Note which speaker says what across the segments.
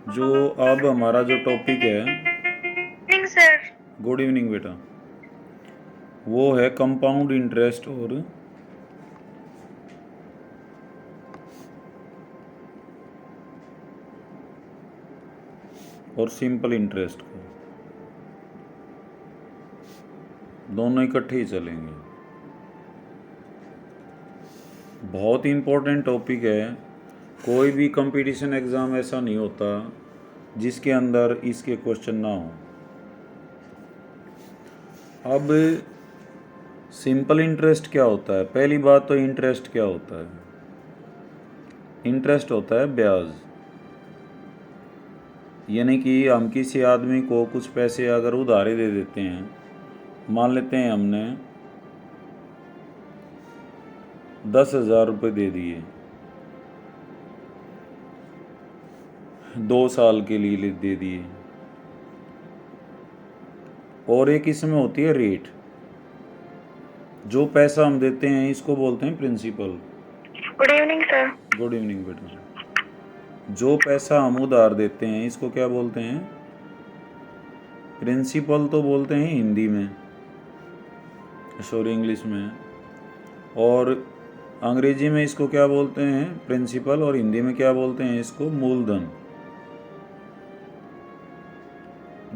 Speaker 1: जो अब हमारा जो टॉपिक है,
Speaker 2: इवनिंग सर।
Speaker 1: गुड इवनिंग बेटा, वो है कंपाउंड इंटरेस्ट और सिंपल इंटरेस्ट को, दोनों इकट्ठे ही चलेंगे। बहुत इम्पोर्टेंट टॉपिक है। कोई भी कंपटीशन एग्ज़ाम ऐसा नहीं होता जिसके अंदर इसके क्वेश्चन ना हो। अब सिंपल इंटरेस्ट क्या होता है? पहली बात तो इंटरेस्ट क्या होता है? इंटरेस्ट होता है ब्याज। यानी कि हम किसी आदमी को कुछ पैसे अगर उधारे दे देते हैं, मान लेते हैं हमने 10,000 रुपये दे दिए, 2 साल के लिए दे दिए, और एक इसमें होती है रेट। जो पैसा हम देते हैं इसको बोलते हैं principal.
Speaker 2: Good evening sir.
Speaker 1: Good evening बेटा। जो पैसा हम उधार देते हैं इसको क्या बोलते हैं? प्रिंसिपल तो बोलते हैं हिंदी में, सॉरी इंग्लिश में, और अंग्रेजी में इसको क्या बोलते हैं? प्रिंसिपल। और हिंदी में क्या बोलते हैं इसको? मूलधन।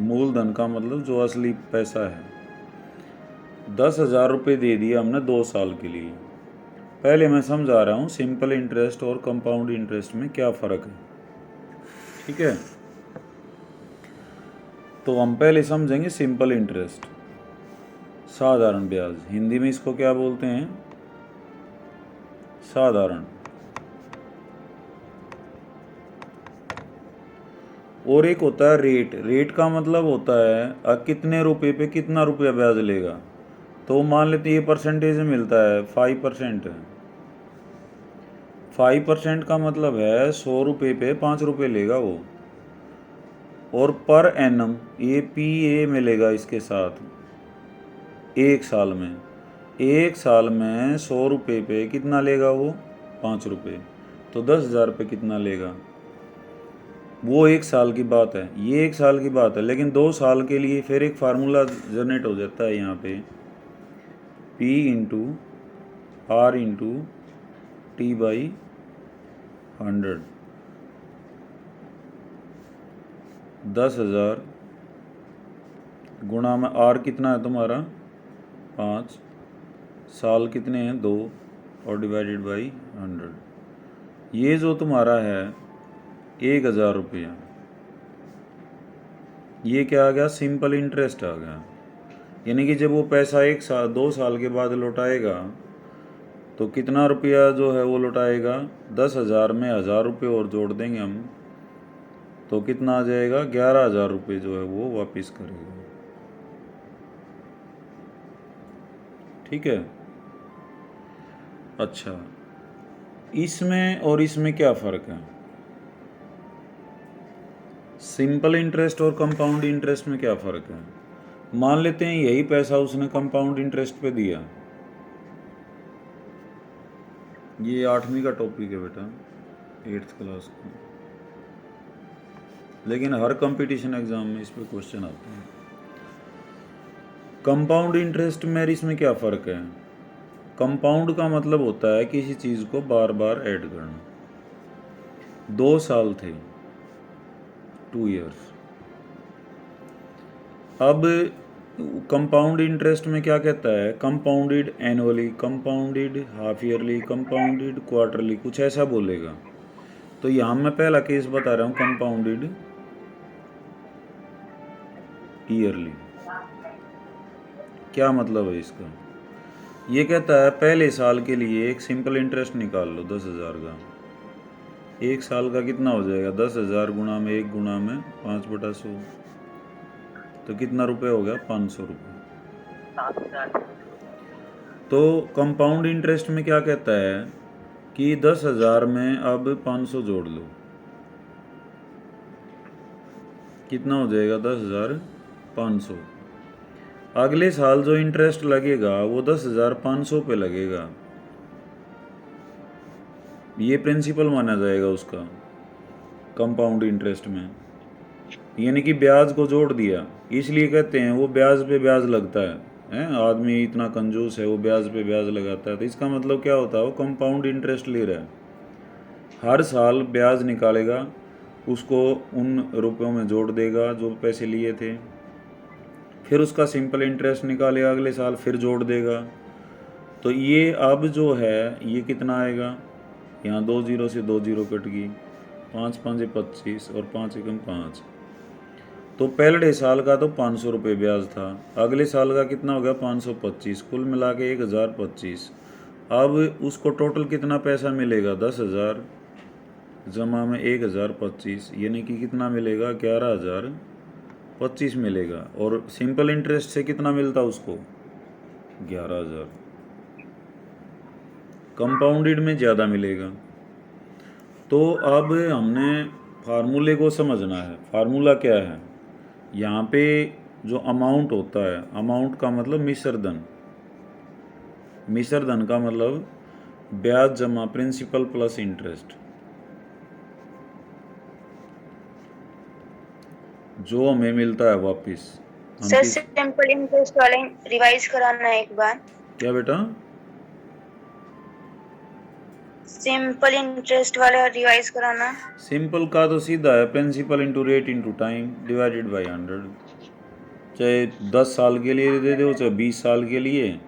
Speaker 1: मूलधन का मतलब जो असली पैसा है। 10,000 रुपये दे दिए हमने 2 साल के लिए। पहले मैं समझा रहा हूँ सिंपल इंटरेस्ट और कंपाउंड इंटरेस्ट में क्या फ़र्क है, ठीक है? तो हम पहले समझेंगे सिंपल इंटरेस्ट, साधारण ब्याज। हिंदी में इसको क्या बोलते हैं? साधारण। और एक होता है रेट। रेट का मतलब होता है कितने रुपए पे कितना रुपया ब्याज लेगा। तो मान लेते ये परसेंटेज में मिलता है 5%। 5% का मतलब है 100 रुपये पे 5 रुपये लेगा वो। और पर एनम ये PA मिलेगा इसके साथ। एक साल में, एक साल में 100 रुपये पे कितना लेगा वो? 5 रुपये। तो 10,000 पे कितना लेगा? वो एक साल की बात है, ये एक साल की बात है। लेकिन 2 साल के लिए फिर एक फार्मूला जनरेट हो जाता है यहाँ पे, P into R into T/100। 10,000 गुणा में R कितना है तुम्हारा? 5, साल कितने हैं? 2, और डिवाइडेड बाई 100। ये जो तुम्हारा है 1,000 रुपया, ये क्या आ गया? सिंपल इंटरेस्ट आ गया। यानी कि जब वो पैसा 2 साल के बाद लौटाएगा तो कितना रुपया जो है वो लौटाएगा? 10,000 में 1,000 रुपये और जोड़ देंगे हम, तो कितना आ जाएगा? 11,000 रुपये जो है वो वापस करेगा। ठीक है? अच्छा, इसमें और इसमें क्या फ़र्क है? सिंपल इंटरेस्ट और कंपाउंड इंटरेस्ट में क्या फ़र्क है? मान लेते हैं यही पैसा उसने कंपाउंड इंटरेस्ट पे दिया। ये 8वीं का टॉपिक है बेटा, 8th क्लास का, लेकिन हर कंपटीशन एग्जाम में इस पे क्वेश्चन आते हैं। कंपाउंड इंटरेस्ट में इसमें क्या फ़र्क है? कंपाउंड का मतलब होता है किसी चीज़ को बार बार ऐड करना। 2 साल थे, 2 ईयर्स। अब कंपाउंड इंटरेस्ट में क्या कहता है? Compounded annually, compounded half yearly, compounded quarterly, कुछ ऐसा बोलेगा। तो यहाँ मैं पहला केस बता रहा हूँ, कंपाउंडेड ईयरली। क्या मतलब है इसका? ये कहता है पहले साल के लिए एक सिंपल इंटरेस्ट निकाल लो 10,000 का। एक साल का कितना हो जाएगा? 10,000 गुणा में 1 गुणा में 5/100, तो कितना रुपये हो गया? 500 रुपये। तो कंपाउंड इंटरेस्ट में क्या कहता है कि 10,000 में अब 500 जोड़ लो, कितना हो जाएगा? 10,500। अगले साल जो इंटरेस्ट लगेगा वो 10,500 पे लगेगा। ये प्रिंसिपल माना जाएगा उसका। कंपाउंड इंटरेस्ट में, यानी कि ब्याज को जोड़ दिया। इसलिए कहते हैं वो ब्याज पे ब्याज लगता है आदमी इतना कंजूस है, वो ब्याज पे ब्याज लगाता है। तो इसका मतलब क्या होता है, वो कंपाउंड इंटरेस्ट ले रहा है, हर साल ब्याज निकालेगा, उसको उन रुपयों में जोड़ देगा जो पैसे लिए थे, फिर उसका सिंपल इंटरेस्ट निकालेगा अगले साल, फिर जोड़ देगा। तो ये अब जो है ये कितना आएगा, यहाँ 2 जीरो से 2 जीरो कट गई, 5 5 25 और 5 एकम 5। तो पहले साल का तो 500 रुपये ब्याज था, अगले साल का कितना हो गया 525, कुल मिला के 1025। अब उसको टोटल कितना पैसा मिलेगा, 10,000 जमा में 1025, यानी कि कितना मिलेगा, 11,025 मिलेगा। और सिंपल इंटरेस्ट से कितना मिलता उसको, 11,000। कंपाउंडेड में ज़्यादा मिलेगा। तो अब हमने फार्मूले को समझना है। फार्मूला क्या है, यहाँ पे जो अमाउंट होता है, अमाउंट का मतलब मिश्रधन, मिश्रधन का मतलब ब्याज जमा प्रिंसिपल प्लस इंटरेस्ट, जो हमें मिलता है वापस।
Speaker 2: सर सिंपल इंटरेस्ट वाले रिवाइज कराना है एक बार।
Speaker 1: क्या बेटा,
Speaker 2: सिंपल इंटरेस्ट वाला रिवाइज कराना।
Speaker 1: सिंपल का तो सीधा है, principal into rate into time divided by 100। चाहे 10 साल के लिए दे दो चाहे 20 साल के लिए,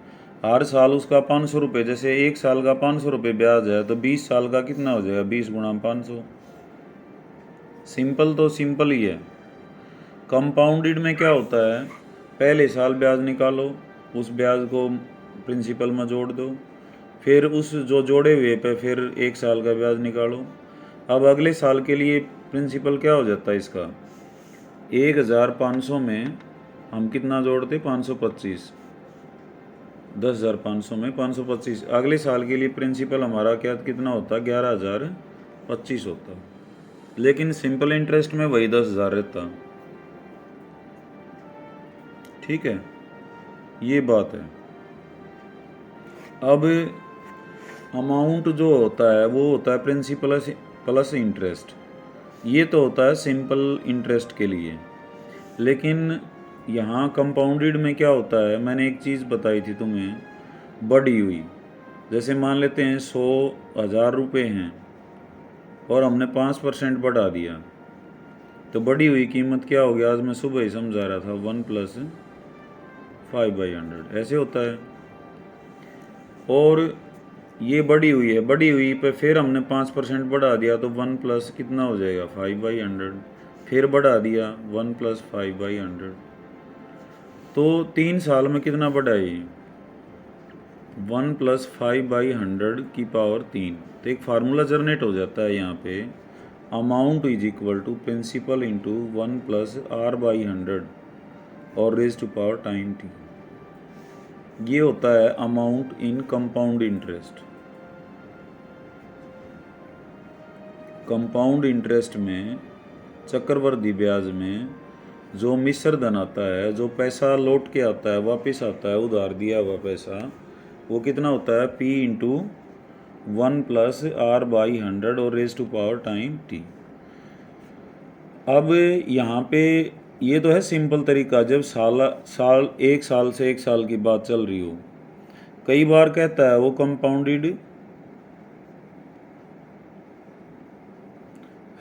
Speaker 1: हर साल उसका 500 रुपये, जैसे एक साल का 500 रुपये ब्याज है तो 20 साल का कितना हो जाएगा, 20 गुणा 500। सिंपल तो सिंपल ही है। कंपाउंडेड में क्या होता है, पहले साल ब्याज निकालो, उस ब्याज को प्रिंसिपल में जोड़ दो, फिर उस जो जोड़े हुए पे फिर एक साल का ब्याज निकालो। अब अगले साल के लिए प्रिंसिपल क्या हो जाता है इसका, 1,500 में हम कितना जोड़ते, 525, 10,500 में 525। अगले साल के लिए प्रिंसिपल हमारा क्या कितना होता, 11,025 होता। लेकिन सिंपल इंटरेस्ट में वही 10,000 रहता। ठीक है, ये बात है। अब अमाउंट जो होता है वो होता है प्रिंसिपल प्लस इंटरेस्ट, ये तो होता है सिंपल इंटरेस्ट के लिए। लेकिन यहाँ कंपाउंडेड में क्या होता है, मैंने एक चीज़ बताई थी तुम्हें, बढ़ी हुई। जैसे मान लेते हैं 100,000 रुपये हैं और हमने 5% बढ़ा दिया, तो बढ़ी हुई कीमत क्या हो गया, आज मैं सुबह ही समझा रहा था, 1 + 5/100 ऐसे होता है। और ये बढ़ी हुई है, बढ़ी हुई पे फिर हमने 5% बढ़ा दिया तो 1 + कितना हो जाएगा, 5/100, फिर बढ़ा दिया 1 + 5/100। तो 3 साल में कितना बढ़ा है, 1 + 5/100 की पावर 3। तो एक फार्मूला जनरेट हो जाता है यहाँ पे, amount is equal to principal into 1 + r/100 और raise to power time t। ये होता है amount in compound interest. Compound interest में, चक्रवृद्धि ब्याज में जो मिश्रधन आता है, जो पैसा लौट के आता है, वापस आता है, उधार दिया हुआ पैसा, वो कितना होता है, P × 1 + r/100 और raise to power time t। अब यहाँ पे ये तो है सिंपल तरीका, जब एक साल से एक साल की बात चल रही हो। कई बार कहता है वो compounded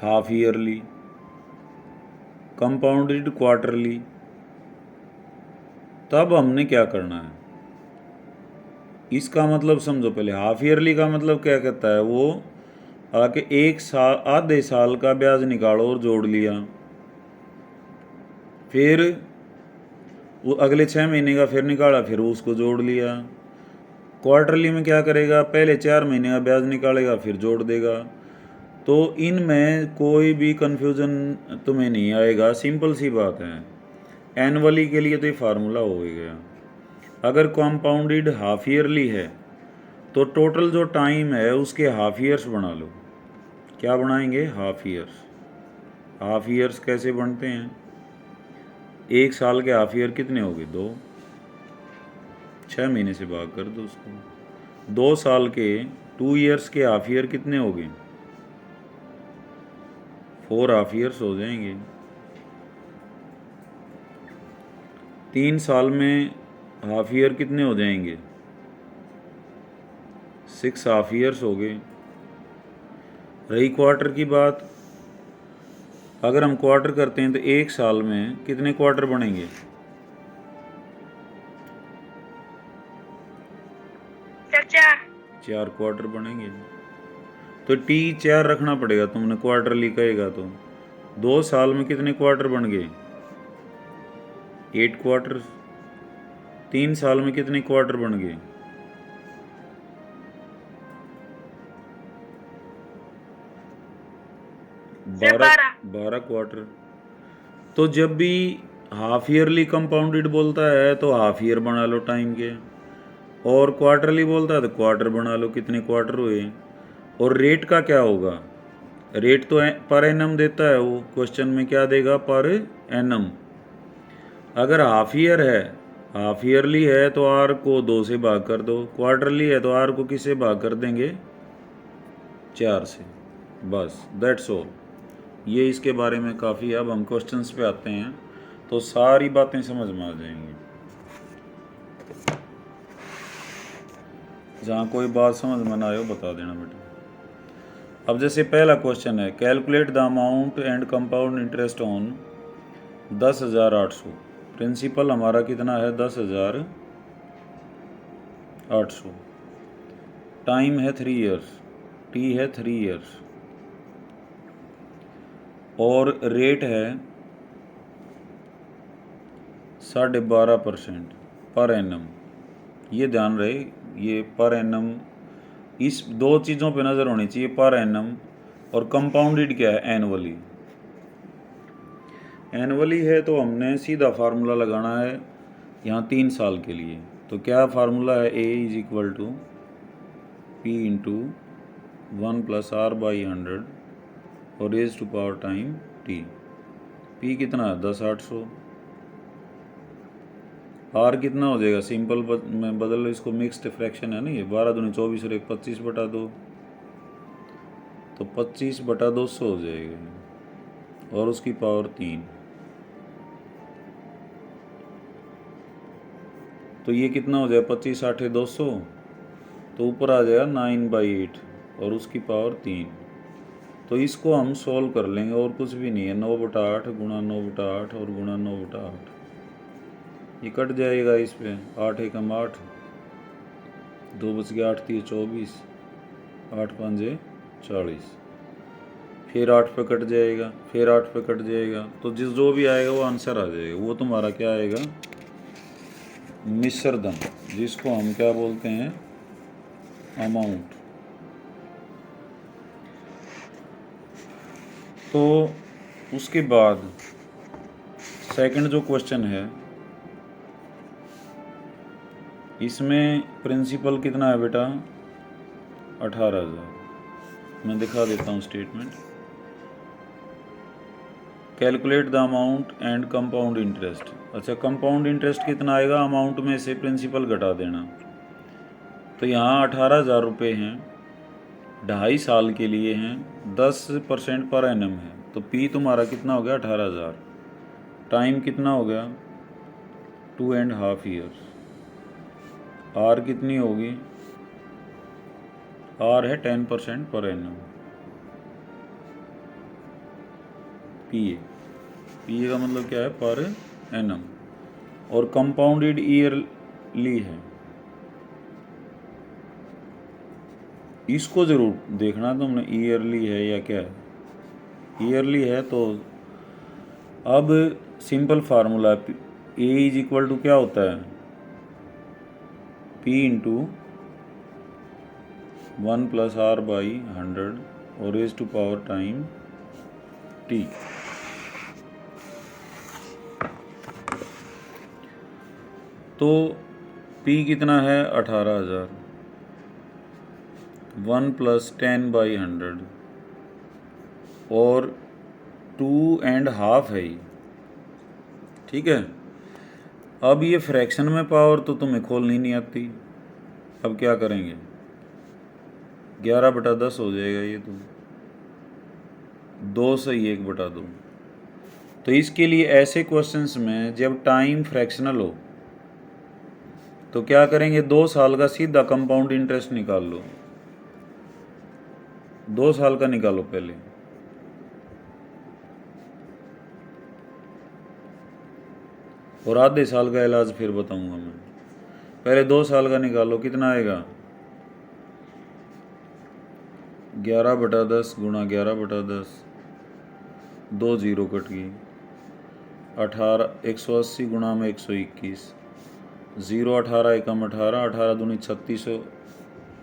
Speaker 1: half yearly, compounded quarterly. तब हमने क्या करना है, इसका मतलब समझो पहले। हाफ ईयरली का मतलब क्या कहता है, वो आके एक साल, आधे साल का ब्याज निकालो और जोड़ लिया, फिर वो अगले 6 महीने का फिर निकाला, फिर उसको जोड़ लिया। क्वार्टरली में क्या करेगा, पहले 4 महीने का ब्याज निकालेगा फिर जोड़ देगा। तो इनमें कोई भी कन्फ्यूज़न तुम्हें नहीं आएगा, सिंपल सी बात है। एनुअली के लिए तो ये फार्मूला हो गया। अगर कंपाउंडेड हाफ ईयरली है तो टोटल जो टाइम है उसके हाफ ईयर्स बना लो। क्या बनाएंगे, हाफ ईयर्स। हाफ ईयर्स कैसे बनते हैं, एक साल के हाफ ईयर कितने हो गए, 2, 6 महीने से भाग कर दो उसको। 2 साल के 2 ईयर्स के हाफ ईयर कितने हो गए, 4 हाफ ईयर्स हो जाएंगे। 3 साल में हाफ ईयर कितने हो जाएंगे? 6 हाफ ईयर्स हो गए। रही क्वार्टर की बात, अगर हम क्वार्टर करते हैं तो 1 साल में कितने क्वार्टर बनेंगे?
Speaker 2: सर
Speaker 1: 4 क्वार्टर बनेंगे। तो टी 4 रखना पड़ेगा तुमने, क्वार्टरली कहेगा तो। 2 साल में कितने क्वार्टर बन गए? 8 क्वार्टर। 3 साल में कितने क्वार्टर बन गए? 12 क्वार्टर। तो जब भी हाफ ईयरली कंपाउंडेड बोलता है तो हाफ ईयर बना लो टाइम के, और क्वार्टरली बोलता है तो क्वार्टर बना लो, कितने क्वार्टर हुए। और रेट का क्या होगा? रेट तो पर एनम देता है, वो क्वेश्चन में क्या देगा? Per annum. अगर हाफ ईयर है, हाफ ईयरली है तो आर को 2 से भाग कर दो, क्वार्टरली है तो आर को किससे भाग कर देंगे? 4 से। बस दैट्स ऑल। ये इसके बारे में काफ़ी। अब हम क्वेश्चंस पे आते हैं तो सारी बातें समझ में आ जाएंगी। जहाँ कोई बात समझ में ना आए बता देना बेटा। अब जैसे पहला क्वेश्चन है, calculate the amount and compound interest on 10,800। Principal हमारा कितना है? 10,800। टाइम है 3 ईयर्स, टी है 3 ईयर्स, और रेट है 12.5% पर एनम। ये ध्यान रहे, ये पर एनम, इस 2 चीज़ों पे नज़र होनी चाहिए, पर एनम और कंपाउंडेड क्या है? एनुअली। एनुअली है तो हमने सीधा फार्मूला लगाना है यहाँ 3 साल के लिए। तो क्या फार्मूला है? A is equal to P into 1 + r/100 और raise to power time T. P कितना है? 10,800। आर कितना हो जाएगा? सिंपल में बदल लो इसको, मिक्स्ड फ्रैक्शन है ना ये। 12 दूनी 24 और 1 25/2, तो 25/200 हो जाएगा, और उसकी पावर 3। तो ये कितना हो जाएगा? 25 8 200, तो ऊपर आ जाएगा 9/8 और उसकी पावर 3। तो इसको हम सोल्व कर लेंगे, और कुछ भी नहीं है। 9/8 गुणा 9/8 और गुणा 9/8, ये कट जाएगा इस पे। 8 एकम 8, 2 बच गया, 8 3 24, 8 5 40, फिर 8 पे कट जाएगा, फिर 8 पे कट जाएगा। तो जो भी आएगा वो आंसर आ जाएगा। वो तुम्हारा क्या आएगा? मिश्रधन, जिसको हम क्या बोलते हैं? अमाउंट। तो उसके बाद सेकंड जो क्वेश्चन है, इसमें प्रिंसिपल कितना है बेटा? 18,000। मैं दिखा देता हूँ statement. Calculate the amount and compound interest. अच्छा, कंपाउंड इंटरेस्ट कितना आएगा? अमाउंट में से प्रिंसिपल घटा देना। तो यहाँ 18,000 रुपये हैं, 2.5 साल के लिए हैं, 10% पर एनम है। तो पी तुम्हारा कितना हो गया? 18,000। टाइम कितना हो गया? 2.5 ईयर्स। आर कितनी होगी? आर है 10% पर एनम। पी ए का मतलब क्या है? Per annum. और कंपाउंडेड ईयरली है। इसको ज़रूर देखना तुमने, ईयरली है या क्या है। ईयरली है तो अब simple formula, A is equal to क्या होता है? पी इंटू 1 + r/100 और raise to power time T. तो P कितना है? 18,000। 1 + 10/100 और 2.5 है ये, ठीक है। अब ये फ्रैक्शन में पावर तो तुम्हें खोलनी नहीं आती। अब क्या करेंगे? 11/10 हो जाएगा ये तो। 2 से 1/2। तो इसके लिए ऐसे क्वेश्चंस में जब टाइम फ्रैक्शनल हो तो क्या करेंगे, 2 साल का सीधा कंपाउंड इंटरेस्ट निकाल लो। 2 साल का निकालो पहले, और आधे साल का इलाज फिर बताऊंगा मैं। पहले 2 साल का निकालो, कितना आएगा, 11/10 गुणा 11/10, 2 जीरो कट गई, 180 गुणा में 121, 0 18 एकम 18, 18 दूनी 36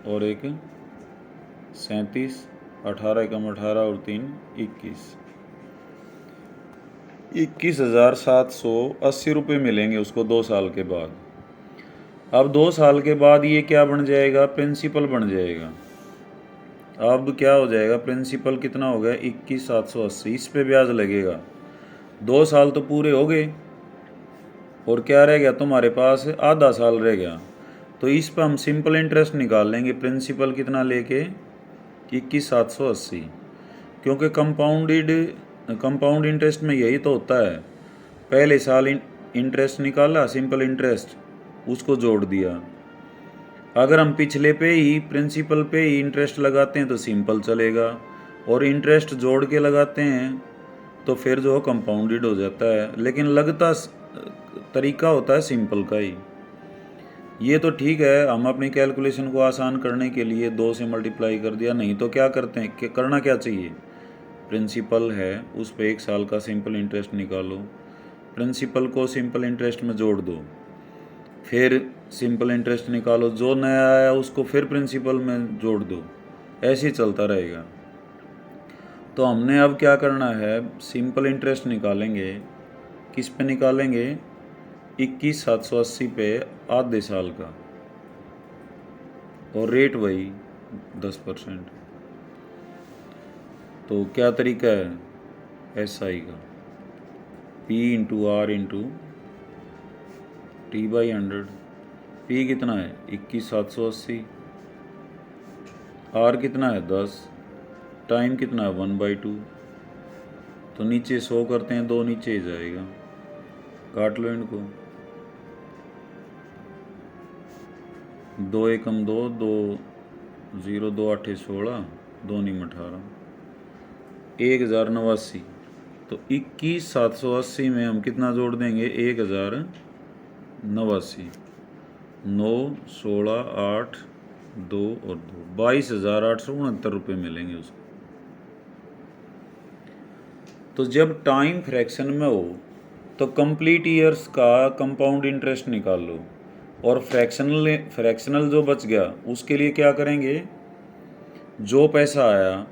Speaker 1: और 1 37, 18 एकम 18 और 3 21, 21,780 रुपये मिलेंगे उसको 2 साल के बाद। अब 2 साल के बाद ये क्या बन जाएगा, प्रिंसिपल बन जाएगा। अब क्या हो जाएगा, प्रिंसिपल कितना हो गया, 21,780। इस पे ब्याज लगेगा। 2 साल तो पूरे हो गए और क्या रह गया तुम्हारे पास, आधा साल रह गया। तो इस पर हम सिंपल इंटरेस्ट निकाल लेंगे, प्रिंसिपल कितना लेके 21,780, क्योंकि कंपाउंड इंटरेस्ट में यही तो होता है। पहले साल इंटरेस्ट निकाला, सिंपल इंटरेस्ट, उसको जोड़ दिया। अगर हम पिछले पे ही प्रिंसिपल पे ही इंटरेस्ट लगाते हैं तो सिंपल चलेगा, और इंटरेस्ट जोड़ के लगाते हैं तो फिर जो कंपाउंडेड हो जाता है। लेकिन लगता तरीका होता है सिंपल का ही। ये तो ठीक है, हम अपनी कैलकुलेशन को आसान करने के लिए 2 से मल्टीप्लाई कर दिया। नहीं तो क्या करते हैं कि करना क्या चाहिए, प्रिंसिपल है उस पर 1 साल का सिंपल इंटरेस्ट निकालो, प्रिंसिपल को सिंपल इंटरेस्ट में जोड़ दो, फिर सिंपल इंटरेस्ट निकालो, जो नया आया उसको फिर प्रिंसिपल में जोड़ दो, ऐसे ही चलता रहेगा। तो हमने अब क्या करना है, सिंपल इंटरेस्ट निकालेंगे। किस पे निकालेंगे, 21,780 पे आधे साल का, और रेट वही 10%। तो क्या तरीका है, SI का, P into R into T/100। P कितना है 21,780, R कितना है 10, टाइम कितना है 1/2। तो नीचे 100 करते हैं, 2 नीचे ही जाएगा, काट लो इनको, 2 एकम 2, 2 0, 2 8 16, 2 नीम 18, 1089। तो 21,780 में हम कितना जोड़ देंगे, 1089, 9 16 8 2 और 2, 22,869 रुपये मिलेंगे उसको। तो जब टाइम फ्रैक्शन में हो तो कंप्लीट ईयर्स का कंपाउंड इंटरेस्ट निकाल लो, और फ्रैक्शनल जो बच गया उसके लिए क्या करेंगे, जो पैसा आया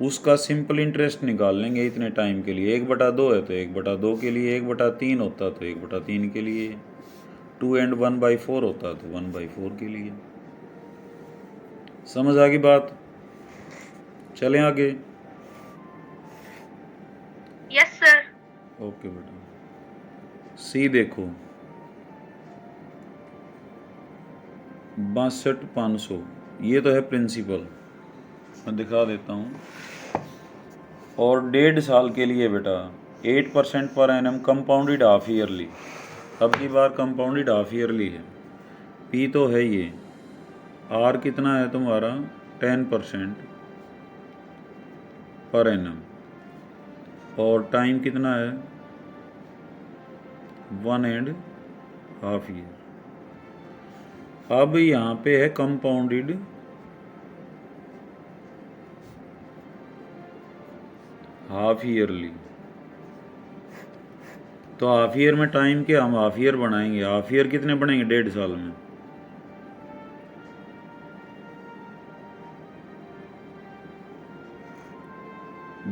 Speaker 1: उसका सिंपल इंटरेस्ट निकाल लेंगे इतने टाइम के लिए। 1/2 है तो 1/2 के लिए, 1/3 होता तो 1/3 के लिए, 2 and 1/4 होता तो 1/4 के लिए। समझ आ गई बात, चलें आगे।
Speaker 2: Yes sir.
Speaker 1: ओके बेटा, सी देखो, 62,500, ये तो है प्रिंसिपल, मैं दिखा देता हूँ। और 1.5 साल के लिए बेटा 8% पर एनम कंपाउंडेड हाफ ईयरली। अब की बार कंपाउंडेड हाफ ईयरली है। P तो है ये, R कितना है तुम्हारा 10% पर एनम, और टाइम कितना है 1.5 ईयर। अब यहाँ पे है कंपाउंडेड हाफ ईयरली। तो हाफ ईयर में टाइम के हम हाफ ईयर बनाएंगे। हाफ ईयर कितने बनेंगे 1.5 साल में,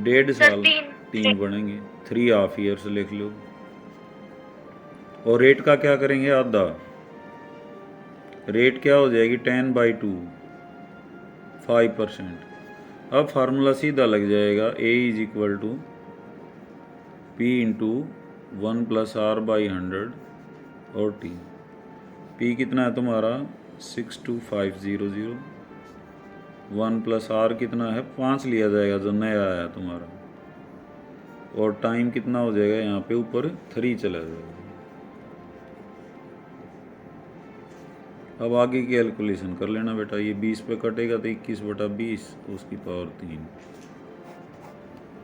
Speaker 1: डेढ़ साल 3 बनेंगे, 3 हाफ ईयर्स लिख लो। और रेट का क्या करेंगे, आधा। रेट क्या हो जाएगी 10/2, 5%। अब फार्मूला सीधा लग जाएगा, A = P इंटू 1 + R/100 और T। P कितना है तुम्हारा 62500, 1 + R कितना है 5 लिया जाएगा जो नया आया तुम्हारा, और टाइम कितना हो जाएगा यहाँ पे ऊपर 3 चला जाएगा। अब आगे की कैलकुलेशन कर लेना बेटा। ये 20 पे कटेगा तो 21/20 उसकी पावर 3।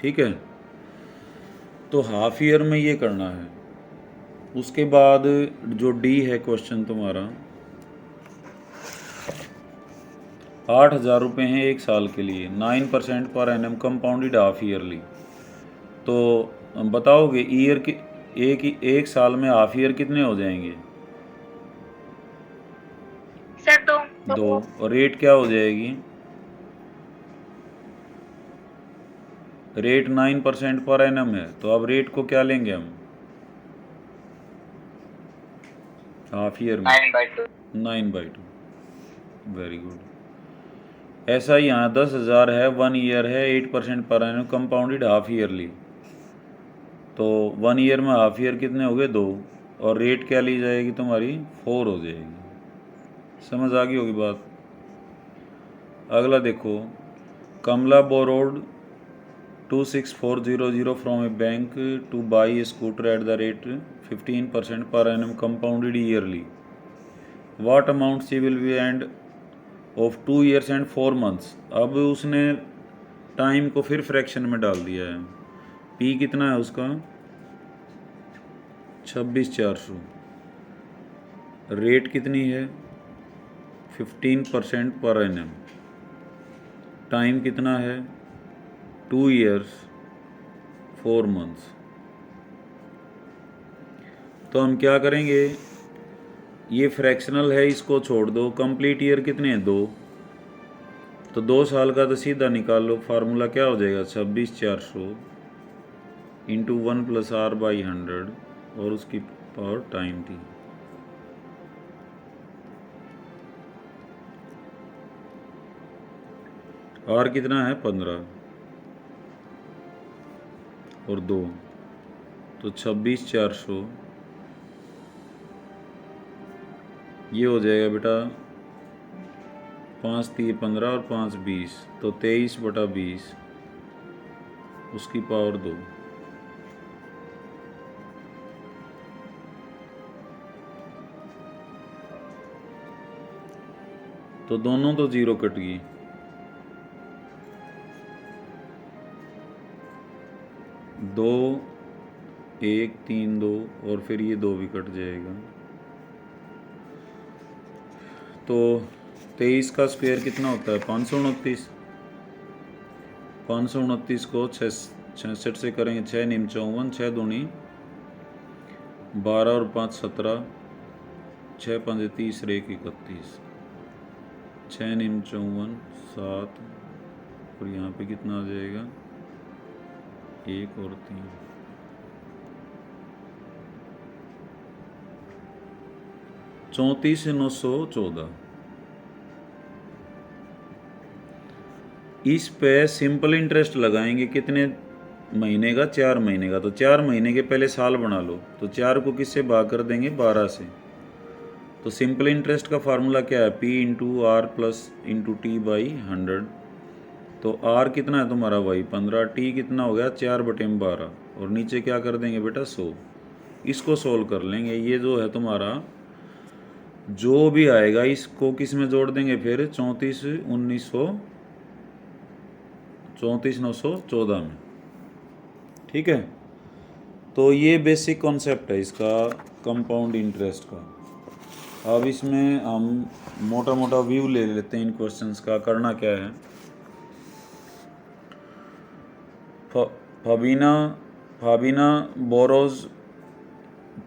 Speaker 1: ठीक है, तो हाफ ईयर में ये करना है। उसके बाद जो डी है क्वेश्चन तुम्हारा, 8,000 रुपये हैं 1 साल के लिए, 9% पर एनम कंपाउंडेड हाफ ईयरली। तो बताओगे ईयर की एक साल में हाफ ईयर कितने हो जाएंगे?
Speaker 2: सर
Speaker 1: 2। और रेट क्या हो जाएगी? रेट 9% पर एनम है, तो अब रेट को क्या लेंगे हम हाफ ईयर में? 9/2। Very good. ऐसा ही यहाँ 10,000 है, 1 ईयर है, 8% पर एनम कंपाउंडेड हाफ ईयरली। तो 1 ईयर में हाफ ईयर कितने हो गए? 2। और रेट क्या ली जाएगी तुम्हारी? 4 हो जाएगी। समझ आ गई होगी बात। अगला देखो, Kamla borrowed 26,400 from a bank to buy a scooter at the rate 15% per annum compounded yearly. What amount she will be end of 2 years and 4 months. अब उसने टाइम को फिर फ्रैक्शन में डाल दिया है। पी कितना है उसका? 26,400। रेट कितनी है? 15% पर एनम। टाइम कितना है? 2 ईयर्स 4 मंथ्स। तो हम क्या करेंगे, ये फ्रैक्शनल है, इसको छोड़ दो। कंप्लीट ईयर कितने हैं? 2। तो 2 साल का तो सीधा निकाल लो। फार्मूला क्या हो जाएगा? 26,400 इंटू 1 + r/100 और उसकी पावर टाइम थी। आर कितना है? 15 और 2, तो 26,400 ये हो जाएगा बेटा 5 × 15 और 5 = 20, तो 23/20 उसकी पावर 2। तो दोनों तो 0 कट गई। 2 1 3 2 और फिर ये 2 भी कट जाएगा। तो 23 का स्क्वायर कितना होता है? 529। 529 को 66 से करेंगे 6 × 9 = 54, 6 दूनी 12 और 5 17, 6 × 5 = 30, 1 = 31, 6 × 9 = 54, 7 और यहाँ पे कितना आ जाएगा? 1 और 3, 34,914। इस पे सिंपल इंटरेस्ट लगाएंगे कितने महीने का? 4 महीने का। तो 4 महीने के पहले साल बना लो। तो 4 को किससे भाग कर देंगे? 12 से। तो सिंपल इंटरेस्ट का फार्मूला क्या है? P × R + T/100। तो R कितना है तुम्हारा भाई? 15। T कितना हो गया? 4/12 और नीचे क्या कर देंगे बेटा? 100। इसको सोल्व कर लेंगे। ये जो है तुम्हारा जो भी आएगा इसको किस में जोड़ देंगे फिर? 34,914 में। ठीक है, तो ये बेसिक कॉन्सेप्ट है इसका कंपाउंड इंटरेस्ट का। अब इसमें हम मोटा मोटा व्यू ले लेते हैं इन क्वेश्चंस का। करना क्या है, फाबिना borrows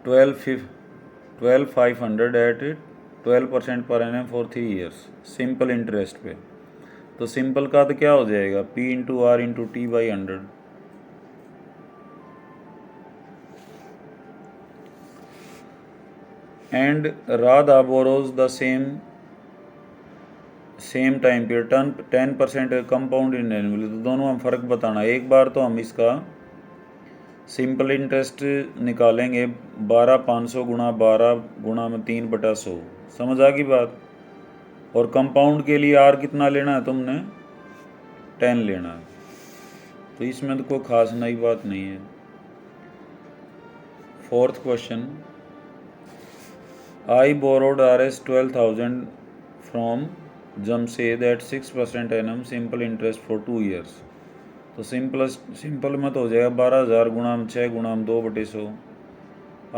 Speaker 1: 12,500 at 12% per annum for 3 years simple interest पे। तो सिंपल का तो क्या हो जाएगा? P × R × T/100। And Radha borrows the same time period 10% compound annually. तो दोनों हम फ़र्क बताना। एक बार तो हम इसका सिंपल इंटरेस्ट निकालेंगे 12,500 × 12 × 3/100। समझ आ गई बात। और कंपाउंड के लिए R कितना लेना है तुमने? 10 लेना है। तो इसमें तो कोई खास नई बात नहीं है। Fourth question, I borrowed Rs 12,000 from Jamshed at 6% annum simple interest for 2 years. तो सिंपल में तो हो जाएगा 12,000 गुणा 6 गुणा 2/100.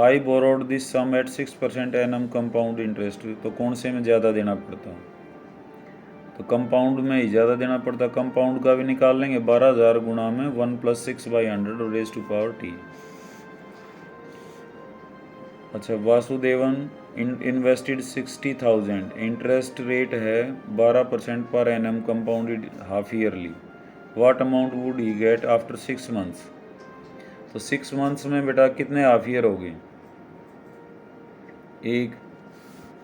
Speaker 1: I borrowed this sum at 6% annum compound interest. तो कौन से में ज़्यादा देना पड़ता? तो कंपाउंड में ही ज़्यादा देना पड़ता. कंपाउंड का भी निकाल लेंगे. 12,000 गुणा में 1 + 6/100 रेज़ टू पावर t. अच्छा, वासुदेवन इन्वेस्टेड 60,000. इंटरेस्ट रेट है 12% per annum compounded half yearly. What amount would he get after 6 months? तो 6 मंथ्स में बेटा कितने हाफ ईयर हो गए? 1.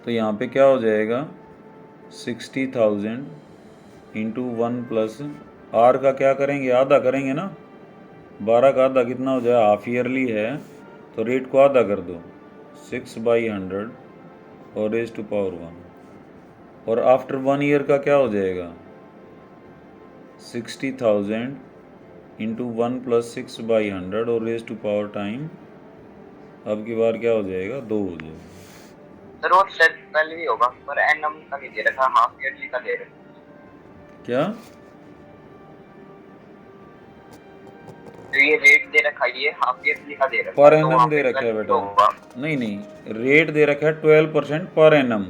Speaker 1: तो यहाँ पे क्या हो जाएगा? 60,000 इंटू 1 प्लस आर का क्या करेंगे? आधा करेंगे ना. 12 का आधा कितना हो जाए? हाफ ईयरली है तो रेट को आधा कर दो. 6/100 और रेज टू पावर 1. और आफ्टर 1 ईयर का क्या हो जाएगा? 60,000 इंटू 1 + 6/100 और रेज टू पावर टाइम. अब की बार क्या हो जाएगा? 2 हो जाएगा.
Speaker 3: सर वो शायद पहले भी होगा पर एनम का नहीं दे रखा, हाफ ईयरली का दे रखा.
Speaker 1: क्या?
Speaker 3: तो ये रेट दे रखा है, ये हाफ ईयरली का दे रखा
Speaker 1: पर
Speaker 3: है, तो
Speaker 1: एनम
Speaker 3: वहाँ
Speaker 1: दे
Speaker 3: पे
Speaker 1: रखा है
Speaker 3: पहले
Speaker 1: बेटा.
Speaker 3: होगा.
Speaker 1: नहीं, रेट दे रखा है 12% पर एनम.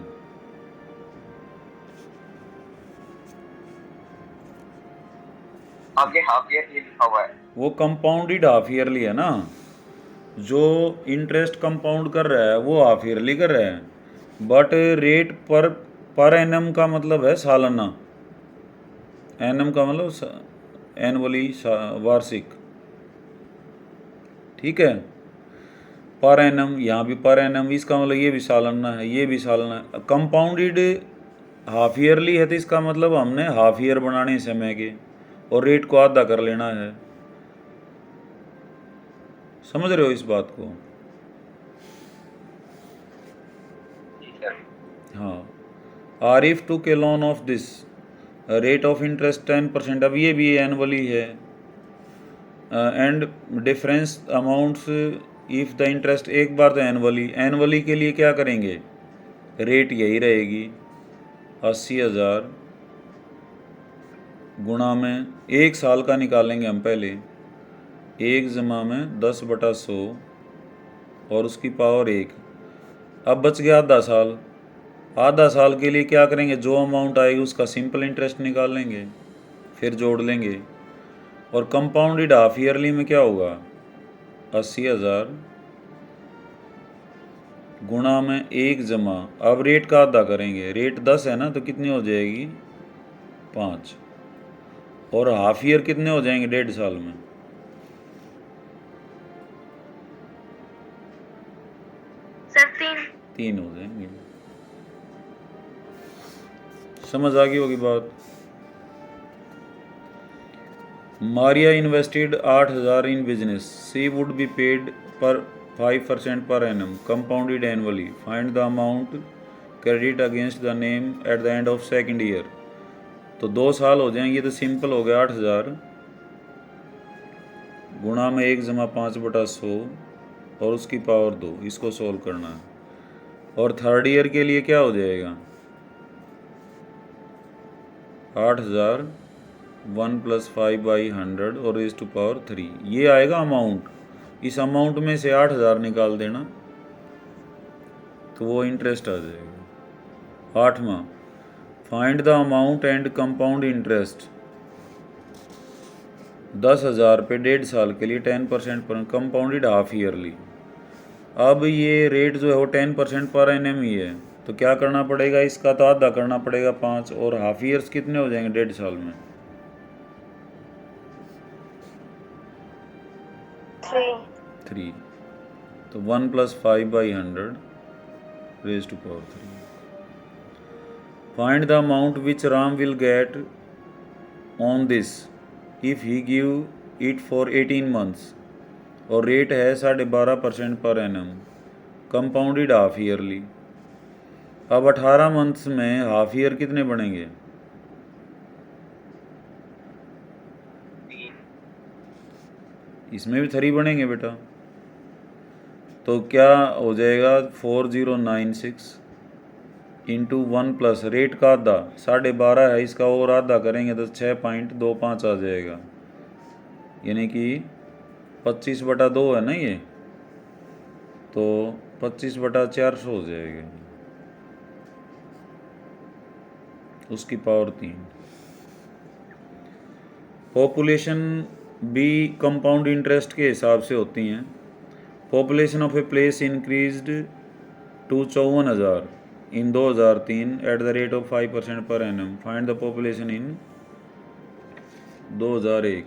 Speaker 3: आगे हाफ ईयरली लिखा हुआ है.
Speaker 1: वो कंपाउंडेड हाफ ईयरली है ना. जो इंटरेस्ट कंपाउंड कर रहा है वो हाफ ईयरली कर रहा है. बट रेट पर एनम का मतलब है सालाना. एनम का मतलब एनुअली, वार्षिक. ठीक है. पर एनम, यहाँ भी पर एनम, इसका मतलब ये भी सालाना है, ये भी सालाना है. कंपाउंडेड हाफ ईयरली है तो इसका मतलब हमने हाफ ईयर बनाने समय के और रेट को आधा कर लेना है. समझ रहे हो इस बात को? हाँ. आरिफ टू के loan of this rate of interest 10%. अब ये भी एनुअली है. And difference amounts if the interest, एक बार तो एनुअली के लिए क्या करेंगे? रेट यही रहेगी 80,000 गुणा में 1 साल का निकालेंगे हम पहले. 1 जमा में 10/100 और उसकी पावर 1. अब बच गया आधा साल. आधा साल के लिए क्या करेंगे? जो अमाउंट आएगी उसका सिंपल इंटरेस्ट निकाल लेंगे, फिर जोड़ लेंगे. और कंपाउंडेड हाफ ईयरली में क्या होगा? 80,000 गुणा में 1 जमा, अब रेट का आधा करेंगे. रेट 10 है ना, तो कितनी हो जाएगी? 5. और हाफ ईयर कितने हो जाएंगे 1.5 साल में?
Speaker 2: सर
Speaker 1: 3 हो जाएंगे. समझ आ गई होगी बात. Maria invested 8,000 in business. She would be paid पर 5% per annum compounded annually. Find the amount credit against the name at the end of 2nd year. तो 2 साल हो जाएंगे. तो सिंपल हो गया 8,000 गुणा में 1 जमा 5/100 और उसकी पावर 2. इसको सोल्व करना है. और 3rd ईयर के लिए क्या हो जाएगा? 8,000 1 + 5/100 और रेज़ टू पावर 3. ये आएगा अमाउंट. इस अमाउंट में से 8,000 निकाल देना तो वो इंटरेस्ट आ जाएगा. 8वां, find the amount and compound interest. 10,000 पे 1.5 साल के लिए 10% पर कंपाउंडेड हाफ ईयरली. अब ये रेट जो है वो 10% पर एनम ही है, तो क्या करना पड़ेगा? इसका तो आधा करना पड़ेगा 5. और हाफ ईयर्स कितने हो जाएंगे 1.5 साल में? 3. तो 1 + 5/100 raise to power 3. Find the amount which Ram will get on this if he give it for 18 months. और रेट है 12.5% पर एनम कंपाउंडेड हाफ ईयरली. अब 18 मंथ्स में हाफ ईयर कितने बनेंगे?
Speaker 3: 3.
Speaker 1: इसमें भी 3 बनेंगे बेटा. तो क्या हो जाएगा 4096 इंटू 1 प्लस रेट का आधा 12.5 है, इसका और आधा करेंगे तो 6.25 आ जाएगा, यानी कि 25/2 है ना ये, तो 25/400 हो जाएगा, उसकी पावर 3। पॉपुलेशन भी कंपाउंड इंटरेस्ट के हिसाब से होती हैं। Population of a place increased to 54,000 in 2003 at the rate of 5% per annum. Find the population in 2001।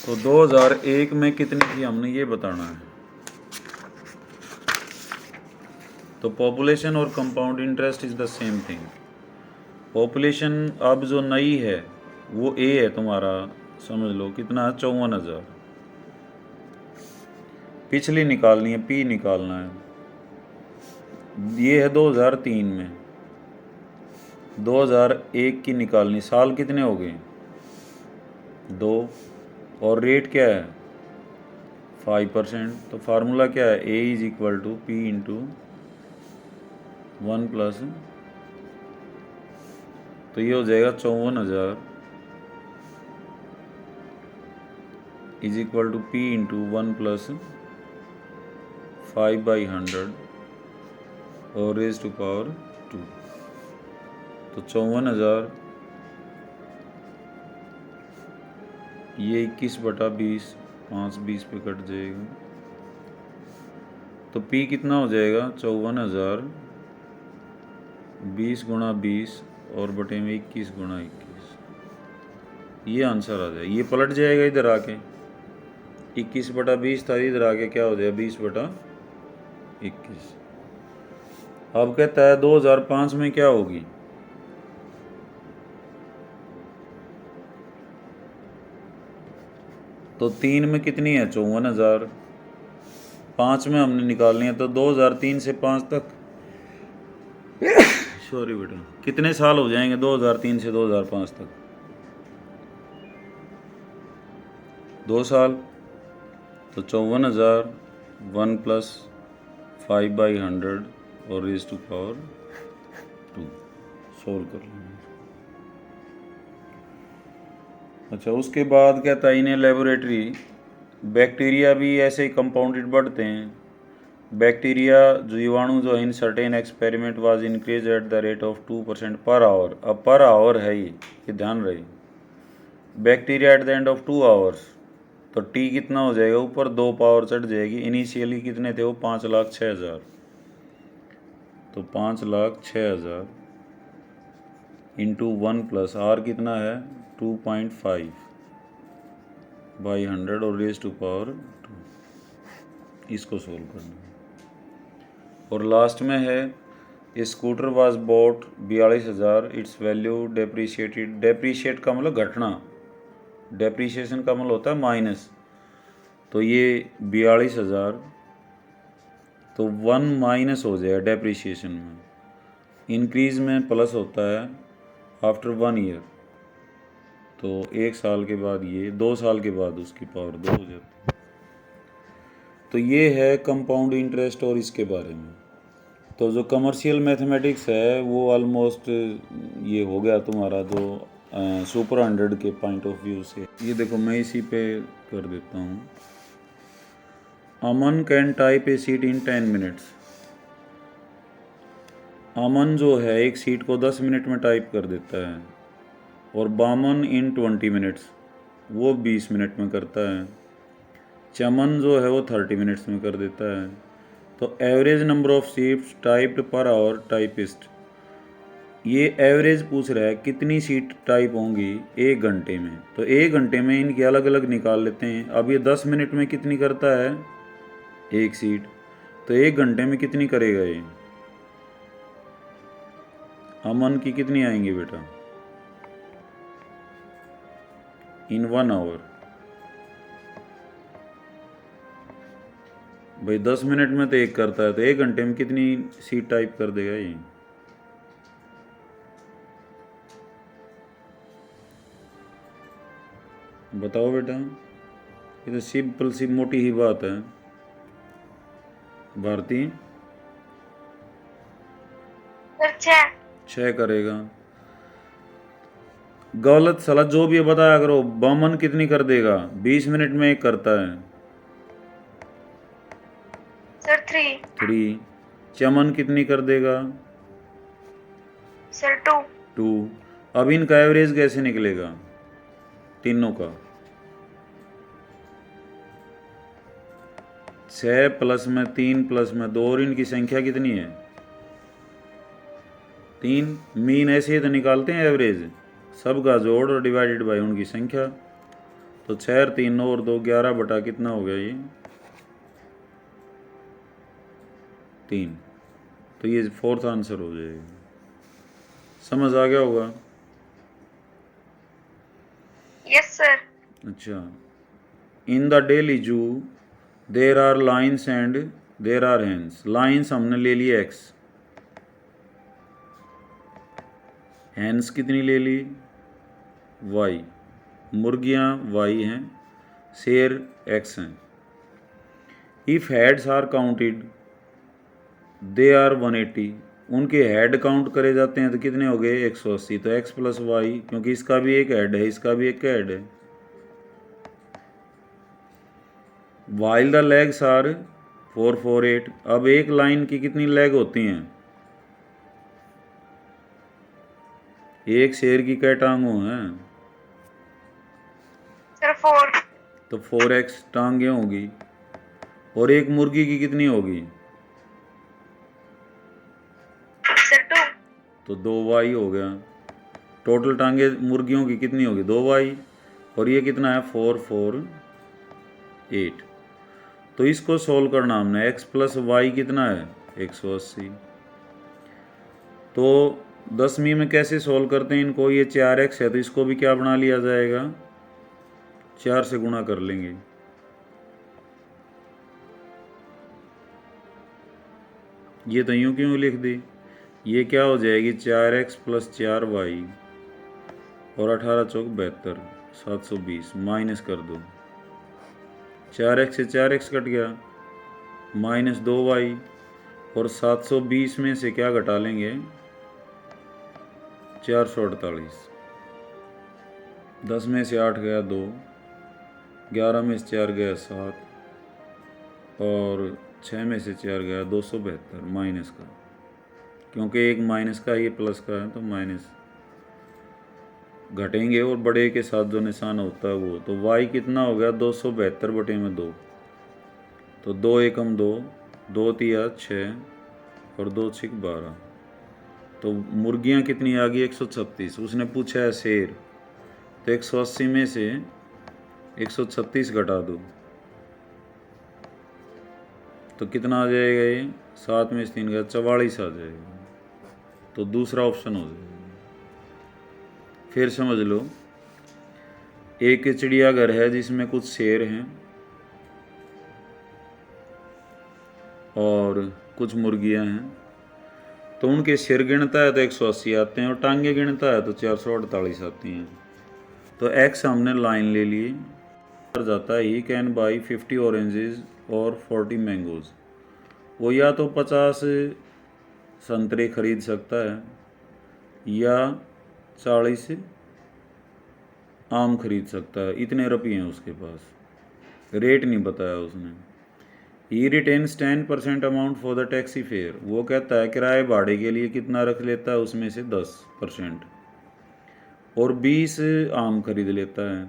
Speaker 1: तो 2001 में कितनी थी हमने ये बताना है। तो पॉपुलेशन और compound interest is the same thing. Population अब जो नई है वो ए है तुम्हारा, समझ लो कितना है 54,000। पिछली निकालनी है, पी निकालना है। ये है 2003 में, 2001 की निकालनी। साल कितने हो गए 2, और रेट क्या है 5%। तो फार्मूला क्या है, A is equal to P into 1 plus, तो ये हो जाएगा 54,000 is equal to P into 1 plus 5/100 और रेज टू पावर 2। तो 54,000 ये 21/20, 5 20 पे कट जाएगा, तो पी कितना हो जाएगा 54,000 20 गुणा 20 और बटे में 21 गुणा 21, ये आंसर आ जाएगा। ये पलट जाएगा इधर आके, 21/20 था, इधर आके क्या हो जाएगा 20/21। अब कहता है 2005 में क्या होगी, तो 3 में कितनी है 54,000, 5 में हमने निकालनी है, तो 2003 से 5 तक सॉरी बेटा, कितने साल हो जाएंगे 2003 से 2005 तक, 2 साल। तो 54,000 1 प्लस 5/100 और रेज टू पावर 2 सोल्व कर लेंगे। अच्छा, उसके बाद कहता है इन लेबोरेटरी बैक्टीरिया भी ऐसे ही कंपाउंडेड बढ़ते हैं। बैक्टीरिया जीवाणु जो in certain experiment was increase at the rate of 2% per hour. अब पर आवर है ये ध्यान रहे। Bacteria eight the end of 2 hours, तो टी कितना हो जाएगा, ऊपर 2 पावर चढ़ जाएगी। इनिशियली कितने थे वो 5,06,000, तो 5,06,000 इंटू 1 प्लस आर कितना है 2.5/100 और रेज टू पावर 2, इसको सोल्व करना है। और लास्ट में है ये scooter was bought 42,000, its value depreciated. Depreciate का मतलब घटना, डेप्रीशिएशन का मतलब होता है माइनस। तो ये 42,000, तो 1 माइनस हो जाएगा डेप्रीशिएशन में, इंक्रीज में प्लस होता है आफ्टर 1 ईयर। तो 1 साल के बाद ये 2 साल के बाद उसकी पावर 2 हो जाती है। तो ये है कंपाउंड इंटरेस्ट और इसके बारे में। तो जो कमर्शियल मैथमेटिक्स है वो ऑलमोस्ट ये हो गया तुम्हारा जो सुपर 100 के पॉइंट ऑफ व्यू से। ये देखो मैं इसी पे कर देता हूँ। Aman can type a sheet in 10 minutes. Aman जो है एक सीट को 10 मिनट में टाइप कर देता है, और बामन इन 20 मिनट्स, वो 20 मिनट में करता है। चमन जो है वो 30 मिनट्स में कर देता है। तो average number of seats typed per hour typist, ये एवरेज पूछ रहा है कितनी सीट टाइप होंगी 1 घंटे में। तो 1 घंटे में इनकी अलग अलग निकाल लेते हैं। अब ये 10 मिनट में कितनी करता है 1 सीट, तो 1 घंटे में कितनी करेगा ये, अमन की कितनी आएंगी बेटा इन 1 आवर। भाई 10 मिनट में तो 1 करता है, तो 1 घंटे में कितनी सीट टाइप कर देगा ये। बताओ बेटा। ये तो सिंपल सी मोटी ही बात है। भारती
Speaker 2: सर 6।
Speaker 1: 6 करेगा। गलत सला जो भी है बताया करो। बमन कितनी कर देगा? 20 मिनट में एक करता है।
Speaker 2: सर 3।
Speaker 1: 3। चमन कितनी कर देगा?
Speaker 2: सर 2।
Speaker 1: 2। अब इनका एवरेज कैसे निकलेगा तीनों का? 6 प्लस में 3 प्लस में 2 और इनकी संख्या कितनी है? 3। मीन ऐसे ही तो निकालते हैं एवरेज, सबका जोड़ और डिवाइडेड बाय उनकी संख्या। तो 6 और 3 और 2 11 बटा कितना हो गया ये? 3। तो ये फोर्थ आंसर हो जाएगा। समझ आ गया होगा?
Speaker 2: Yes sir.
Speaker 1: अच्छा। In the daily zoo there are lions and there are hens. Lions हमने ले ली x, हैंस कितनी ले ली? y। मुर्गियाँ y हैं, शेर x हैं। If heads are counted they are 180। उनके हेड काउंट करे जाते हैं तो कितने हो गए? 180। तो x प्लस वाई, क्योंकि इसका भी एक हेड है इसका भी एक हेड है। While the legs are 448। अब एक लाइन की कितनी लेग होती हैं? एक शेर की कै टांगों हैं?
Speaker 2: सर 4।
Speaker 1: तो 4x टांगे होगी। और एक मुर्गी की कितनी होगी?
Speaker 2: सर 2।
Speaker 1: तो 2y हो गया। टोटल टांगे मुर्गियों की कितनी होगी? 2y। और ये कितना है? 4 4 8। तो इसको सोल्व करना हमने। x प्लस वाई कितना है? 180। तो 10वीं में कैसे सोल्व करते हैं इनको? ये 4x है तो इसको भी क्या बना लिया जाएगा? 4 से गुणा कर लेंगे। ये तो यूं क्यों लिख दी? ये क्या हो जाएगी? 4x प्लस 4y और 18 चौक 72, 720 माइनस कर दो। 4x से 4x कट गया, माइनस 2y और 720 में से क्या घटा लेंगे? 448। 10 में से 8 गया 2, 11 में से 4 गया 7 और 6 में से 4 गया 272 माइनस का, क्योंकि एक माइनस का ये प्लस का है तो माइनस घटेंगे और बड़े के साथ जो निशान होता है वो। तो y कितना हो गया? 272 बटे में 2। तो 2 एकम 2, 2 तिया 6 और 2 छिक 12। तो मुर्गियाँ कितनी आ गई? 136। उसने पूछा है शेर, तो 180 में से 136 घटा दो तो कितना आ जाएगा? ये 7 में से 3 गया 44 आ जाएगा। तो दूसरा ऑप्शन हो जाएगा। फिर समझ लो, एक चिड़ियाघर है जिसमें कुछ शेर हैं और कुछ मुर्गियां हैं। तो उनके सिर गिनता है तो 180 आते हैं और टांगे गिनता है तो 448 आती हैं। तो x हमने लाइन ले ली। जाता है ही कैन बाई 50 ऑरेंजेस और 40 मैंगोज। वो या तो 50 संतरे खरीद सकता है या 40 आम खरीद सकता है। इतने रुपये हैं उसके पास, रेट नहीं बताया उसने। He retains 10% amount for the taxi fare. वो कहता है किराए भाड़े के लिए कितना रख लेता है? उसमें से 10% और 20 आम खरीद लेता है।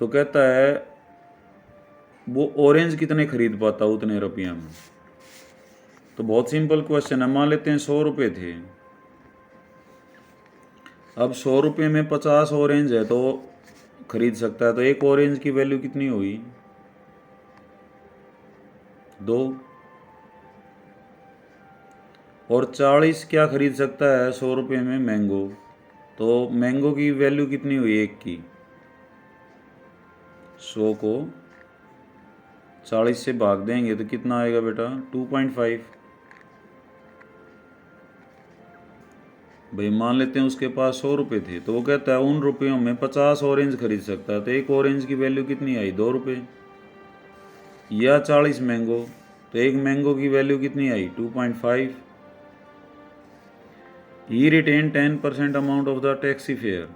Speaker 1: तो कहता है वो ऑरेंज कितने खरीद पाता उतने रुपये में? तो बहुत सिंपल क्वेश्चन है। मान लेते हैं 100 रुपये थे। अब 100 रुपये में 50 ऑरेंज है तो खरीद सकता है। तो एक ऑरेंज की वैल्यू कितनी हुई? 2। और 40 क्या खरीद सकता है 100 रुपये में? मैंगो। तो मैंगो की वैल्यू कितनी हुई? 1 की। 100 को 40 से भाग देंगे तो कितना आएगा बेटा? 2.5 भाई मान लेते हैं उसके पास 100 रुपये थे, तो वो कहता है उन रुपयों में 50 ऑरेंज खरीद सकता है, तो एक ऑरेंज की वैल्यू कितनी आई, 2 रुपये। या 40 मैंगो, तो एक मैंगो की वैल्यू कितनी आई, 2.5। He retain 10% amount of the taxi fare.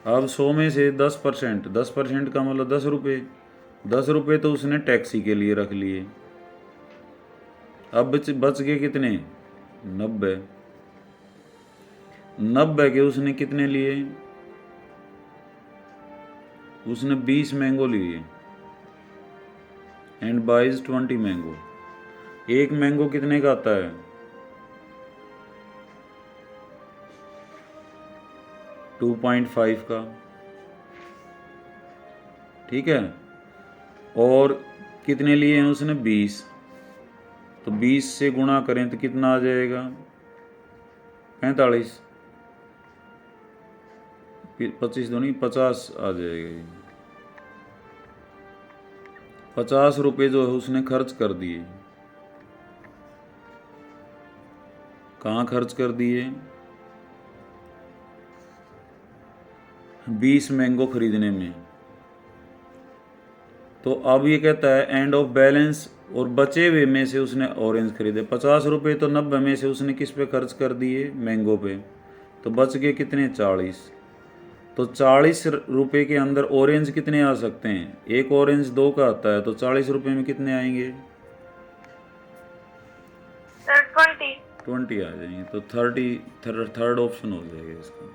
Speaker 1: अब 100 में से 10%, 10% का मतलब 10 रुपये, 10 रुपये तो उसने टैक्सी के लिए रख लिए। अब बच गए कितने, 90। 90 के उसने कितने लिए, उसने 20 मैंगो लिए एंड बाइज 20 मैंगो। एक मैंगो कितने का आता है, 2.5 का, ठीक है। और कितने लिए हैं उसने, 20, तो 20 से गुणा करें तो कितना आ जाएगा, 45। 25 दूनी 50 आ जाएगा ये। 50 रुपये जो है उसने खर्च कर दिए। कहाँ खर्च कर दिए, 20 मैंगो खरीदने में। तो अब ये कहता है एंड ऑफ बैलेंस, और बचे हुए में से उसने ऑरेंज खरीदे। 50 रुपये तो 90 में से उसने किस पे खर्च कर दिए, मैंगो पे, तो बच गए कितने, 40। तो 40 रुपये के अंदर ऑरेंज कितने आ सकते हैं, एक ऑरेंज 2 का आता है, तो 40 रुपये में कितने आएंगे, 20 आ जाएंगे। तो 30, थर्ड ऑप्शन हो जाएगा इसका,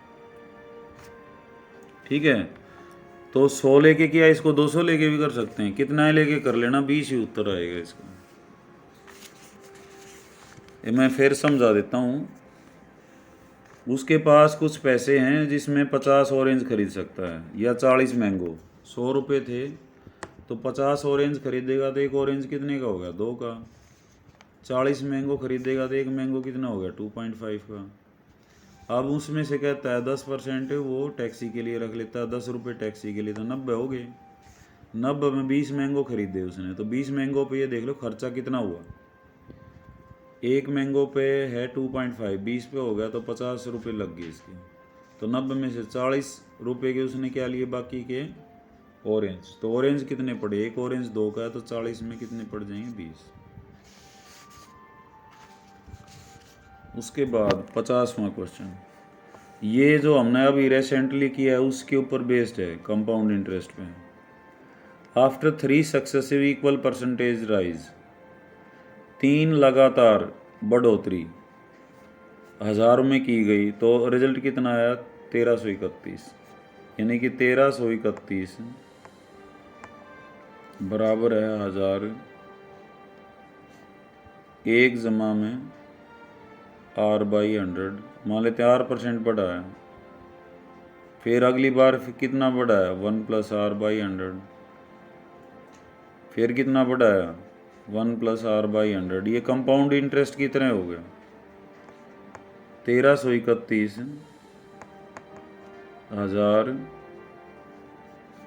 Speaker 1: ठीक है। तो 100 लेके किया, इसको 200 लेके भी कर सकते हैं, कितना लेके कर लेना, 20 ही उत्तर आएगा इसका। ये मैं फिर समझा देता हूँ। उसके पास कुछ पैसे हैं जिसमें 50 ऑरेंज खरीद सकता है, या 40 मैंगो। 100 रुपये थे तो 50 ऑरेंज खरीदेगा तो एक ऑरेंज कितने का होगा, 2 का। 40 मैंगो खरीदेगा तो एक मैंगो कितना होगा, 2.5 का। अब उसमें से कहता है 10% वो टैक्सी के लिए रख लेता है, 10 रुपये टैक्सी के लिए, तो 90 हो गए। 90 में 20 मैंगो खरीदे उसने, तो 20 मैंगो पे ये देख लो खर्चा कितना हुआ। एक मैंगो पे है 2.5, 20 पे हो गया तो 50 रुपये लग गए इसके। तो 90 में से 40 रुपये के उसने क्या लिए, बाकी के ऑरेंज। तो ऑरेंज कितने पड़े, एक ऑरेंज 2 का है, तो 40 में कितने पड़ जाएंगे, 20। उसके बाद 50वां क्वेश्चन, ये जो हमने अभी रिसेंटली किया है उसके ऊपर बेस्ड है, कंपाउंड इंटरेस्ट पे। After 3 successive equal percentage rise, 3 लगातार बढ़ोतरी 1000 में की गई, तो रिजल्ट कितना आया, 1331। यानी कि 1331 बराबर है 1000 एक जमा में R/100। मान लेते हैं R% बढ़ा है, फिर अगली बार कितना बढ़ा है, 1 + R/100, फिर कितना बढ़ा है, 1 + R/100। ये कंपाउंड इंटरेस्ट की तरह हो गया। 1331 1000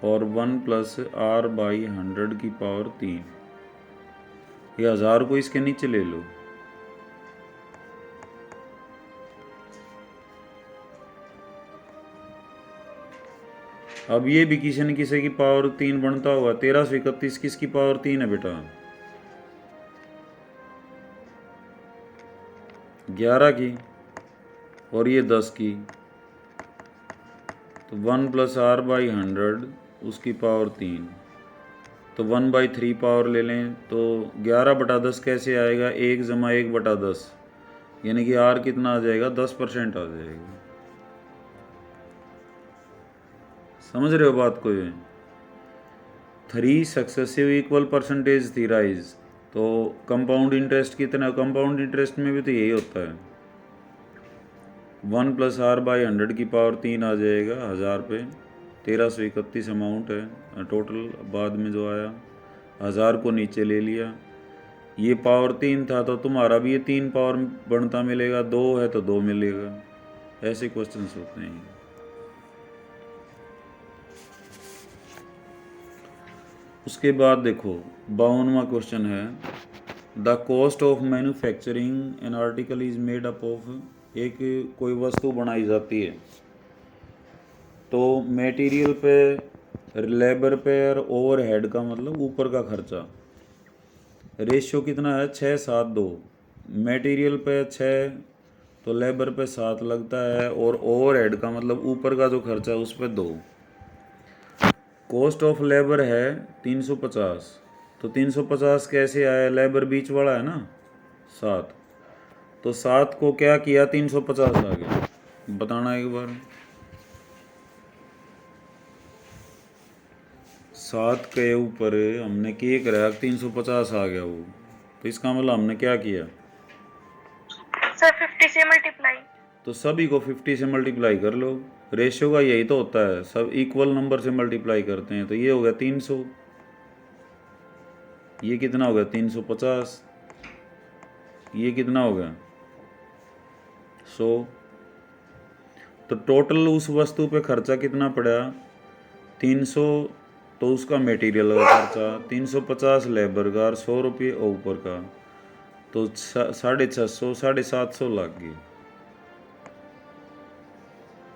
Speaker 1: और 1 + R/100 की पावर 3। ये 1000 को इसके नीचे ले लो, अब ये भी किसी न किसी की पावर 3 बनता होगा। 1331 किसकी पावर 3 है बेटा, 11 की, और ये 10 की। तो 1 + R/100 उसकी पावर 3, तो 1/3 पावर ले लें, तो 11/10 कैसे आएगा, 1 + 1/10, यानी कि R कितना आ जाएगा, 10% आ जाएगा। समझ रहे हो बात को, ये 3 सक्सेसिव इक्वल परसेंटेज थी राइज, तो कंपाउंड इंटरेस्ट कितना, कंपाउंड इंटरेस्ट में भी तो यही होता है। 1 + R/100 की पावर 3 आ जाएगा 1000 पे। 1331 अमाउंट है टोटल, बाद में जो आया 1000 को नीचे ले लिया। ये पावर 3 था तो तुम्हारा भी ये 3 पावर बनता मिलेगा, 2 है तो 2 मिलेगा। ऐसे क्वेश्चंस होते हैं। उसके बाद देखो 52वां क्वेश्चन है, the cost of manufacturing an article is made up of एक कोई वस्तु बनाई जाती है तो मटेरियल पे, लेबर पे और ओवरहेड का मतलब ऊपर का खर्चा, रेशियो कितना है 6:7:2। मटेरियल पे 6 तो लेबर पे 7 लगता है और ओवरहेड का मतलब ऊपर का जो खर्चा है उस पर 2। कॉस्ट ऑफ लेबर है 350, तो 350 कैसे आया, लेबर बीच वाला है ना 7, तो 7 को क्या किया 350 आ गया, बताना एक बार। 7 के ऊपर हमने क्या करा 350 आ गया वो, तो इसका मतलब हमने क्या किया
Speaker 2: सर 50 से मल्टीप्लाई।
Speaker 1: तो सभी को 50 से मल्टीप्लाई कर लो, रेशियो का यही तो होता है, सब इक्वल नंबर से मल्टीप्लाई करते हैं। तो ये हो गया 300, ये कितना हो गया 350, ये कितना हो गया 100। तो टोटल उस वस्तु पे खर्चा कितना पड़ा 300, तो उसका मटेरियल का खर्चा 350 लेबर का और 100 रुपये ऊपर का, तो 650 750 लग गए।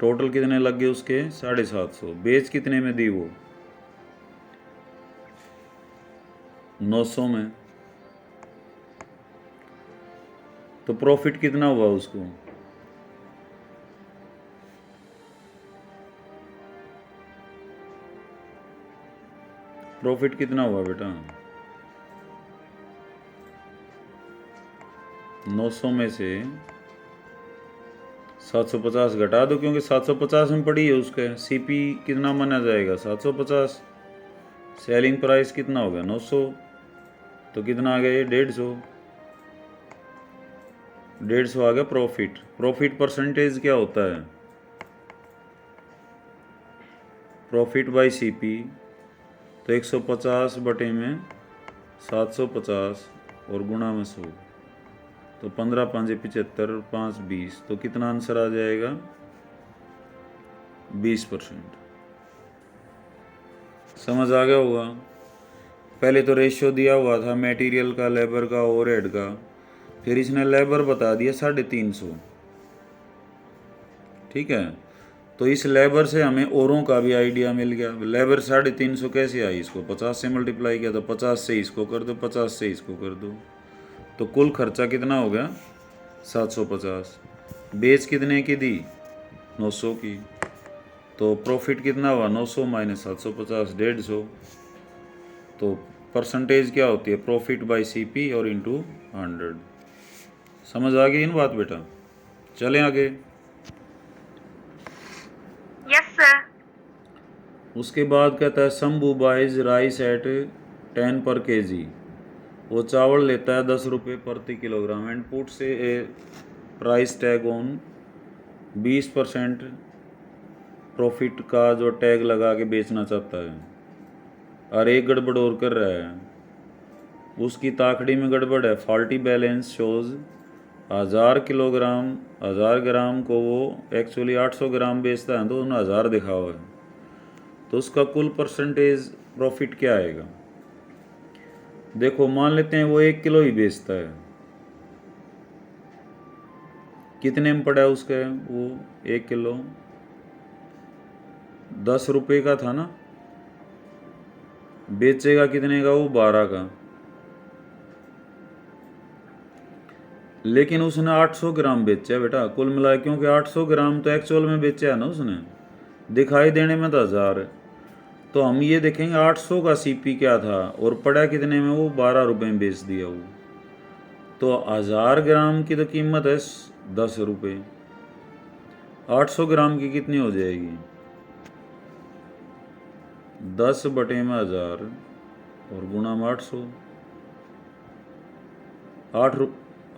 Speaker 1: टोटल कितने लग गए उसके 750। बेच कितने में दी वो 900 में। तो प्रॉफिट कितना हुआ उसको, प्रॉफिट कितना हुआ बेटा 900 में से 750 घटा दो, क्योंकि 750 में पड़ी है उसके, सीपी कितना माना जाएगा 750, सेलिंग प्राइस कितना हो गया 900, तो कितना आ गया ये 150, 150 आ गया प्रॉफिट। प्रॉफिट परसेंटेज क्या होता है, प्रॉफिट बाय सीपी, तो 150 बटे में 750 और गुणा में 100, तो 15 5 75 5 20, तो कितना आंसर आ जाएगा 20%। समझ आ गया होगा। पहले तो रेशियो दिया हुआ था मटेरियल का, लेबर का, ओवरहेड का, फिर इसने लेबर बता दिया 350, ठीक है। तो इस लेबर से हमें औरों का भी आइडिया मिल गया। लेबर 350 कैसे आई, इसको 50 से मल्टीप्लाई किया, तो 50 से इसको कर दो, 50 से इसको कर दो, तो कुल खर्चा कितना हो गया 750। बेच कितने की दी 900 की, तो प्रॉफिट कितना हुआ 900 माइनस 750 150। तो परसेंटेज क्या होती है प्रॉफिट बाय सीपी और इंटू 100। समझ आ गई इन बात बेटा, चलें आगे।
Speaker 2: Yes sir.
Speaker 1: उसके बाद कहता है शंभू बाइज राइस एट 10 पर केजी, वो चावल लेता है 10 रुपये प्रति किलोग्राम एंड पुट से ए प्राइस टैग ऑन 20% प्रॉफिट का जो टैग लगा के बेचना चाहता है, और एक गड़बड़ और कर रहा है, उसकी ताकड़ी में गड़बड़ है, फॉल्टी बैलेंस शोज 1000 ग्राम को वो एक्चुअली 800 ग्राम बेचता है, तो उन्हें 1000 दिखा हुआ है, तो उसका कुल परसेंटेज प्रॉफिट क्या आएगा। देखो मान लेते हैं वो 1 किलो ही बेचता है, कितने में पड़ा है उसका, वो 1 किलो 10 रुपये का था ना, बेचेगा कितने का वो 12 का, लेकिन उसने 800 ग्राम बेचा बेटा कुल मिलाए, क्योंकि 800 ग्राम तो एक्चुअल में बेचा है ना उसने, दिखाई देने में तो 1000 है। तो हम ये देखेंगे 800 का सीपी क्या था और पड़ा कितने में, वो 12 रुपये में बेच दिया वो, तो 1000 ग्राम की तो कीमत है 10 रुपये, 800 ग्राम की कितनी हो जाएगी 10 बटे में 1000 और गुणा में 800,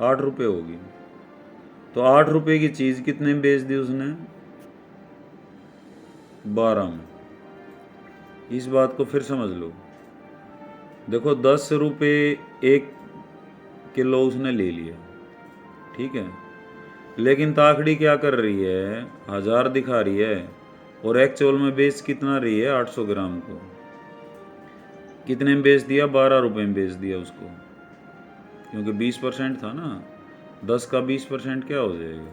Speaker 1: 8 रुपये होगी। तो 8 रुपये की चीज़ कितने में बेच दी उसने 12 में। इस बात को फिर समझ लो, देखो 10 रुपये 1 किलो उसने ले लिया, ठीक है, लेकिन ताकड़ी क्या कर रही है 1000 दिखा रही है और एक्चुअल में बेच कितना रही है 800 ग्राम को, कितने में बेच दिया 12 रुपये में बेच दिया उसको, क्योंकि 20% था ना, 10 का 20% क्या हो जाएगा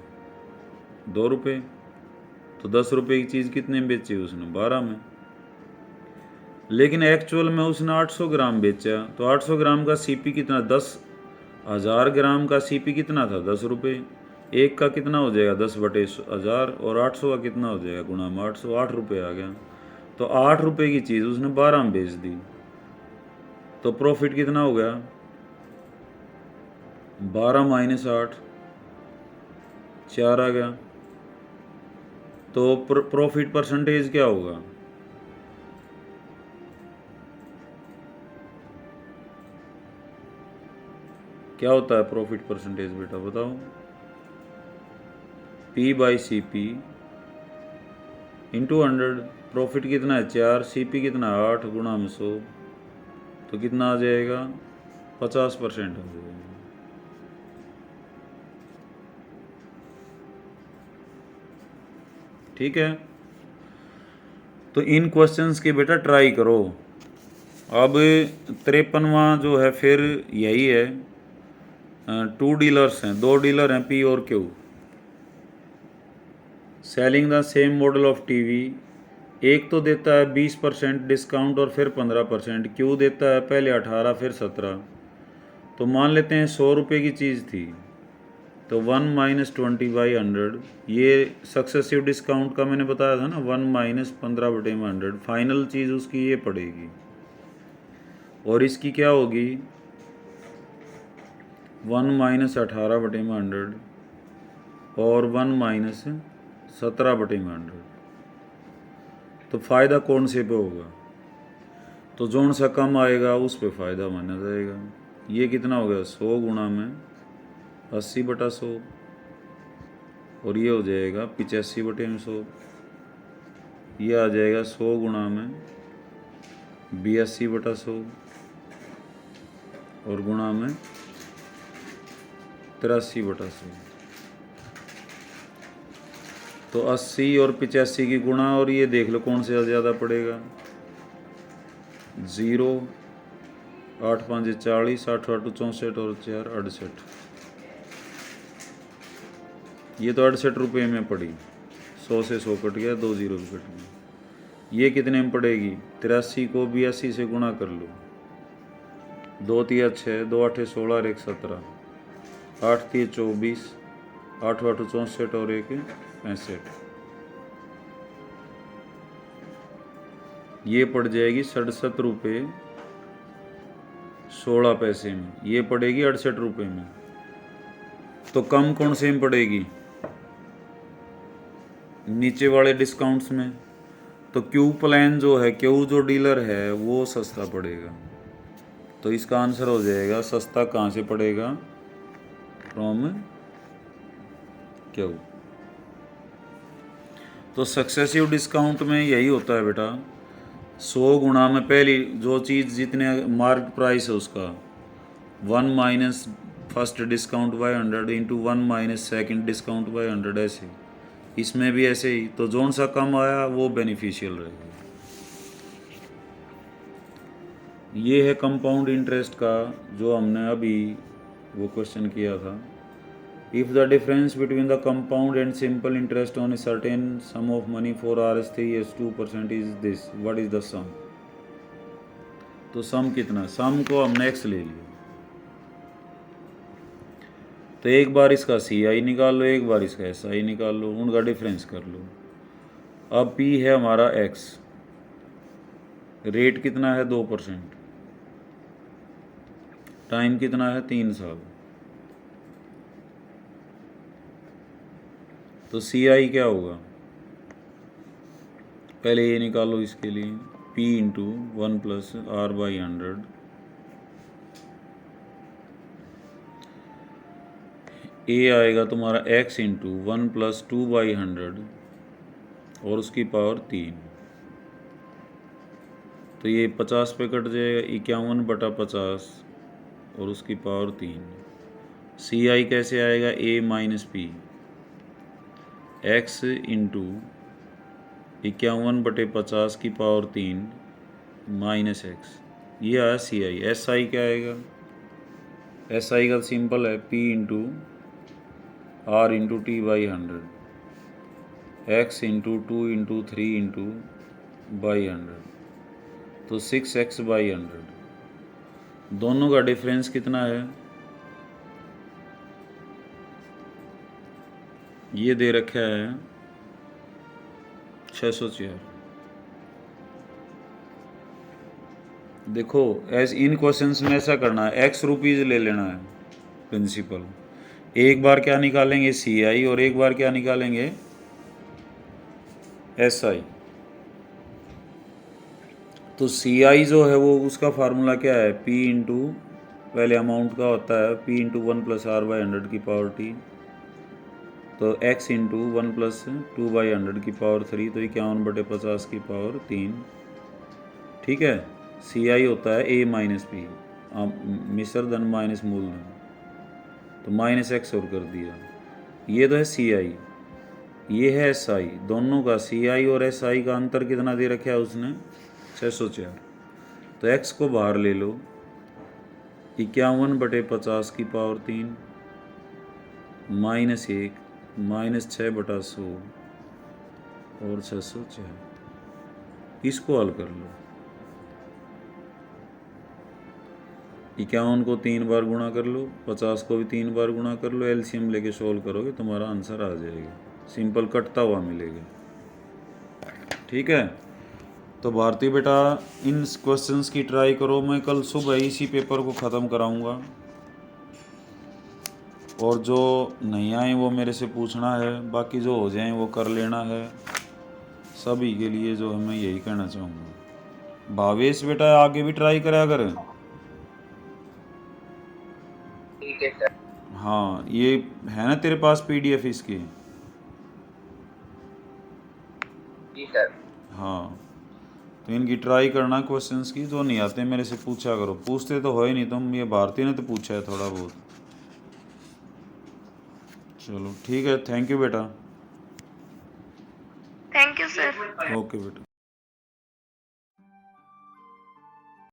Speaker 1: ₹2। तो 10 रुपये की चीज़ कितने में बेची उसने? 12 में। लेकिन एक्चुअल में उसने 800 ग्राम बेचा, तो 800 ग्राम का सीपी कितना? 10,000 ग्राम का सीपी कितना था? 10 रुपये। एक का कितना हो जाएगा? 10/1000, और 800 का कितना हो जाएगा गुणा में 800? 8 रुपये आ गया। तो 8 रुपये की चीज़ उसने 12 में बेच दी, तो प्रॉफिट कितना हो गया? 12 - 8, 4 आ गया। तो प्रॉफिट परसेंटेज क्या होगा? क्या होता है प्रॉफिट परसेंटेज बेटा, बताओ? P/CP into 100। प्रॉफिट कितना है? 4, CP कितना है? 8 गुणा में 100, तो कितना आ जाएगा? 50% आ जाएगा। ठीक है, तो इन क्वेश्चंस के बेटा ट्राई करो। अब 53वां जो है फिर यही है, 2 डीलर्स हैं, 2 डीलर हैं P और Q, selling the same model of TV. एक तो देता है 20% डिस्काउंट और फिर 15%, Q देता है पहले 18 फिर 17। तो मान लेते हैं 100 रुपये की चीज़ थी, तो 1 - 20/100, ये सक्सेसिव डिस्काउंट का मैंने बताया था ना, 1 - 15/100, फाइनल चीज़ उसकी ये पड़ेगी। और इसकी क्या होगी? 1 - 18/100 और 1 - 17/100। तो फ़ायदा कौन से पे होगा? तो जोन सा कम आएगा उस पे फ़ायदा माना जाएगा। ये कितना हो गया? 100 गुणा में 80/100, और ये हो जाएगा 85/100। ये आ जाएगा 100 गुणा में 82/100 और गुणा में 83/100। तो 80 और 85 की गुणा, और ये देख लो कौन से ज़्यादा पड़ेगा? 0, 8 × 5 = 40, 8 × 8 = 64 और 4 = 68। ये तो 68 रुपये में पड़ी, 100 से 100 कट गया, 2 0 भी कट गया। ये कितने में पड़ेगी? 83 को 82 से गुणा कर लो, 2 × 3 = 6, 2 × 8 = 16 और 1 = 17, 8 × 3 = 24, 8 × 8 = 64 और 1 = 65। ये पड़ जाएगी 67 रुपये 16 पैसे में, ये पड़ेगी 68 रुपये में। तो कम कौन से में पड़ेगी? नीचे वाले डिस्काउंट्स में। तो क्यू प्लान जो है, क्यू जो डीलर है वो सस्ता पड़ेगा। तो इसका आंसर हो जाएगा सस्ता कहाँ से पड़ेगा? From Q. तो सक्सेसिव डिस्काउंट में यही होता है बेटा, 100 गुणा में पहली जो चीज़ जितने मार्क प्राइस है उसका 1 - first discount bye 100 into 1 - second discount bye 100, ऐसे। इसमें भी ऐसे ही। तो जोन सा कम आया वो बेनिफिशियल रहेगा। ये है कंपाउंड इंटरेस्ट का जो हमने अभी वो क्वेश्चन किया था। If the difference between the compound and simple interest on a certain sum of money for RS3 as 2% is this, what is the sum? तो सम कितना? सम को हमने x ले लिया, तो एक बार इसका CI निकाल लो, एक बार इसका SI निकाल लो, उनका डिफरेंस कर लो। अब P है हमारा x, रेट कितना है? 2%, टाइम कितना है? 3 साल। तो CI क्या होगा? पहले ये निकालो इसके लिए, P × 1 + R/100, A आएगा तुम्हारा x × 1 + 2/100 और उसकी पावर 3। तो ये 50 पे कट जाएगा, 51/50 और उसकी पावर 3। CI कैसे आएगा? A - P, x × 51/50 की पावर 3 - x, ये आया CI। SI क्या आएगा? SI का सिंपल है P × R × T/100, x into 2 into 3 into by 100, तो 6x बाई 100। दोनों का डिफरेंस कितना है? ये दे रखा है 604। देखो एज इन क्वेश्चंस में ऐसा करना है, x रुपीज़ ले लेना है प्रिंसिपल। एक बार क्या निकालेंगे CI और एक बार क्या निकालेंगे SI। तो CI जो है वो उसका फार्मूला क्या है, P इंटू पहले अमाउंट का होता है P into 1 plus R by 100 की पावर T, तो x इंटू 1 प्लस 2 बाई 100 की पावर 3, तो 51/50 की पावर 3। ठीक है, CI होता है A माइनस P, मिश्र धन माइनस मूलधन, तो माइनस x और कर दिया। ये तो है CI, ये है SI। दोनों का CI और SI का अंतर कितना दे रखा है उसने, 604। तो x को बाहर ले लो, 51/50 की पावर 3 माइनस 1 माइनस 6/100 और 604। इसको हल कर लो, 51 को 3 बार गुणा कर लो, 50 को भी 3 बार गुणा कर लो, एलसीएम लेके सोल्व करोगे तुम्हारा आंसर आ जाएगा, सिंपल कटता हुआ मिलेगा। ठीक है, तो भारती बेटा इन क्वेश्चंस की ट्राई करो, मैं कल सुबह इसी पेपर को ख़त्म कराऊंगा, और जो नहीं आए वो मेरे से पूछना है, बाकी जो हो जाए वो कर लेना है। सभी के लिए जो है मैं यही कहना चाहूँगा। भावेश बेटा आगे भी ट्राई करा करें।
Speaker 3: ठीक है सर।
Speaker 1: हाँ, ये है ना तेरे पास PDF इसकी?
Speaker 3: जी सर।
Speaker 1: हाँ, तो इनकी ट्राई करना क्वेश्चंस की, जो नहीं आते मेरे से पूछा करो। पूछते तो हो ही नहीं तुम, ये भारती ने तो पूछा है थोड़ा बहुत। चलो ठीक है, थैंक यू बेटा।
Speaker 2: Thank you sir.
Speaker 1: ओके बेटा।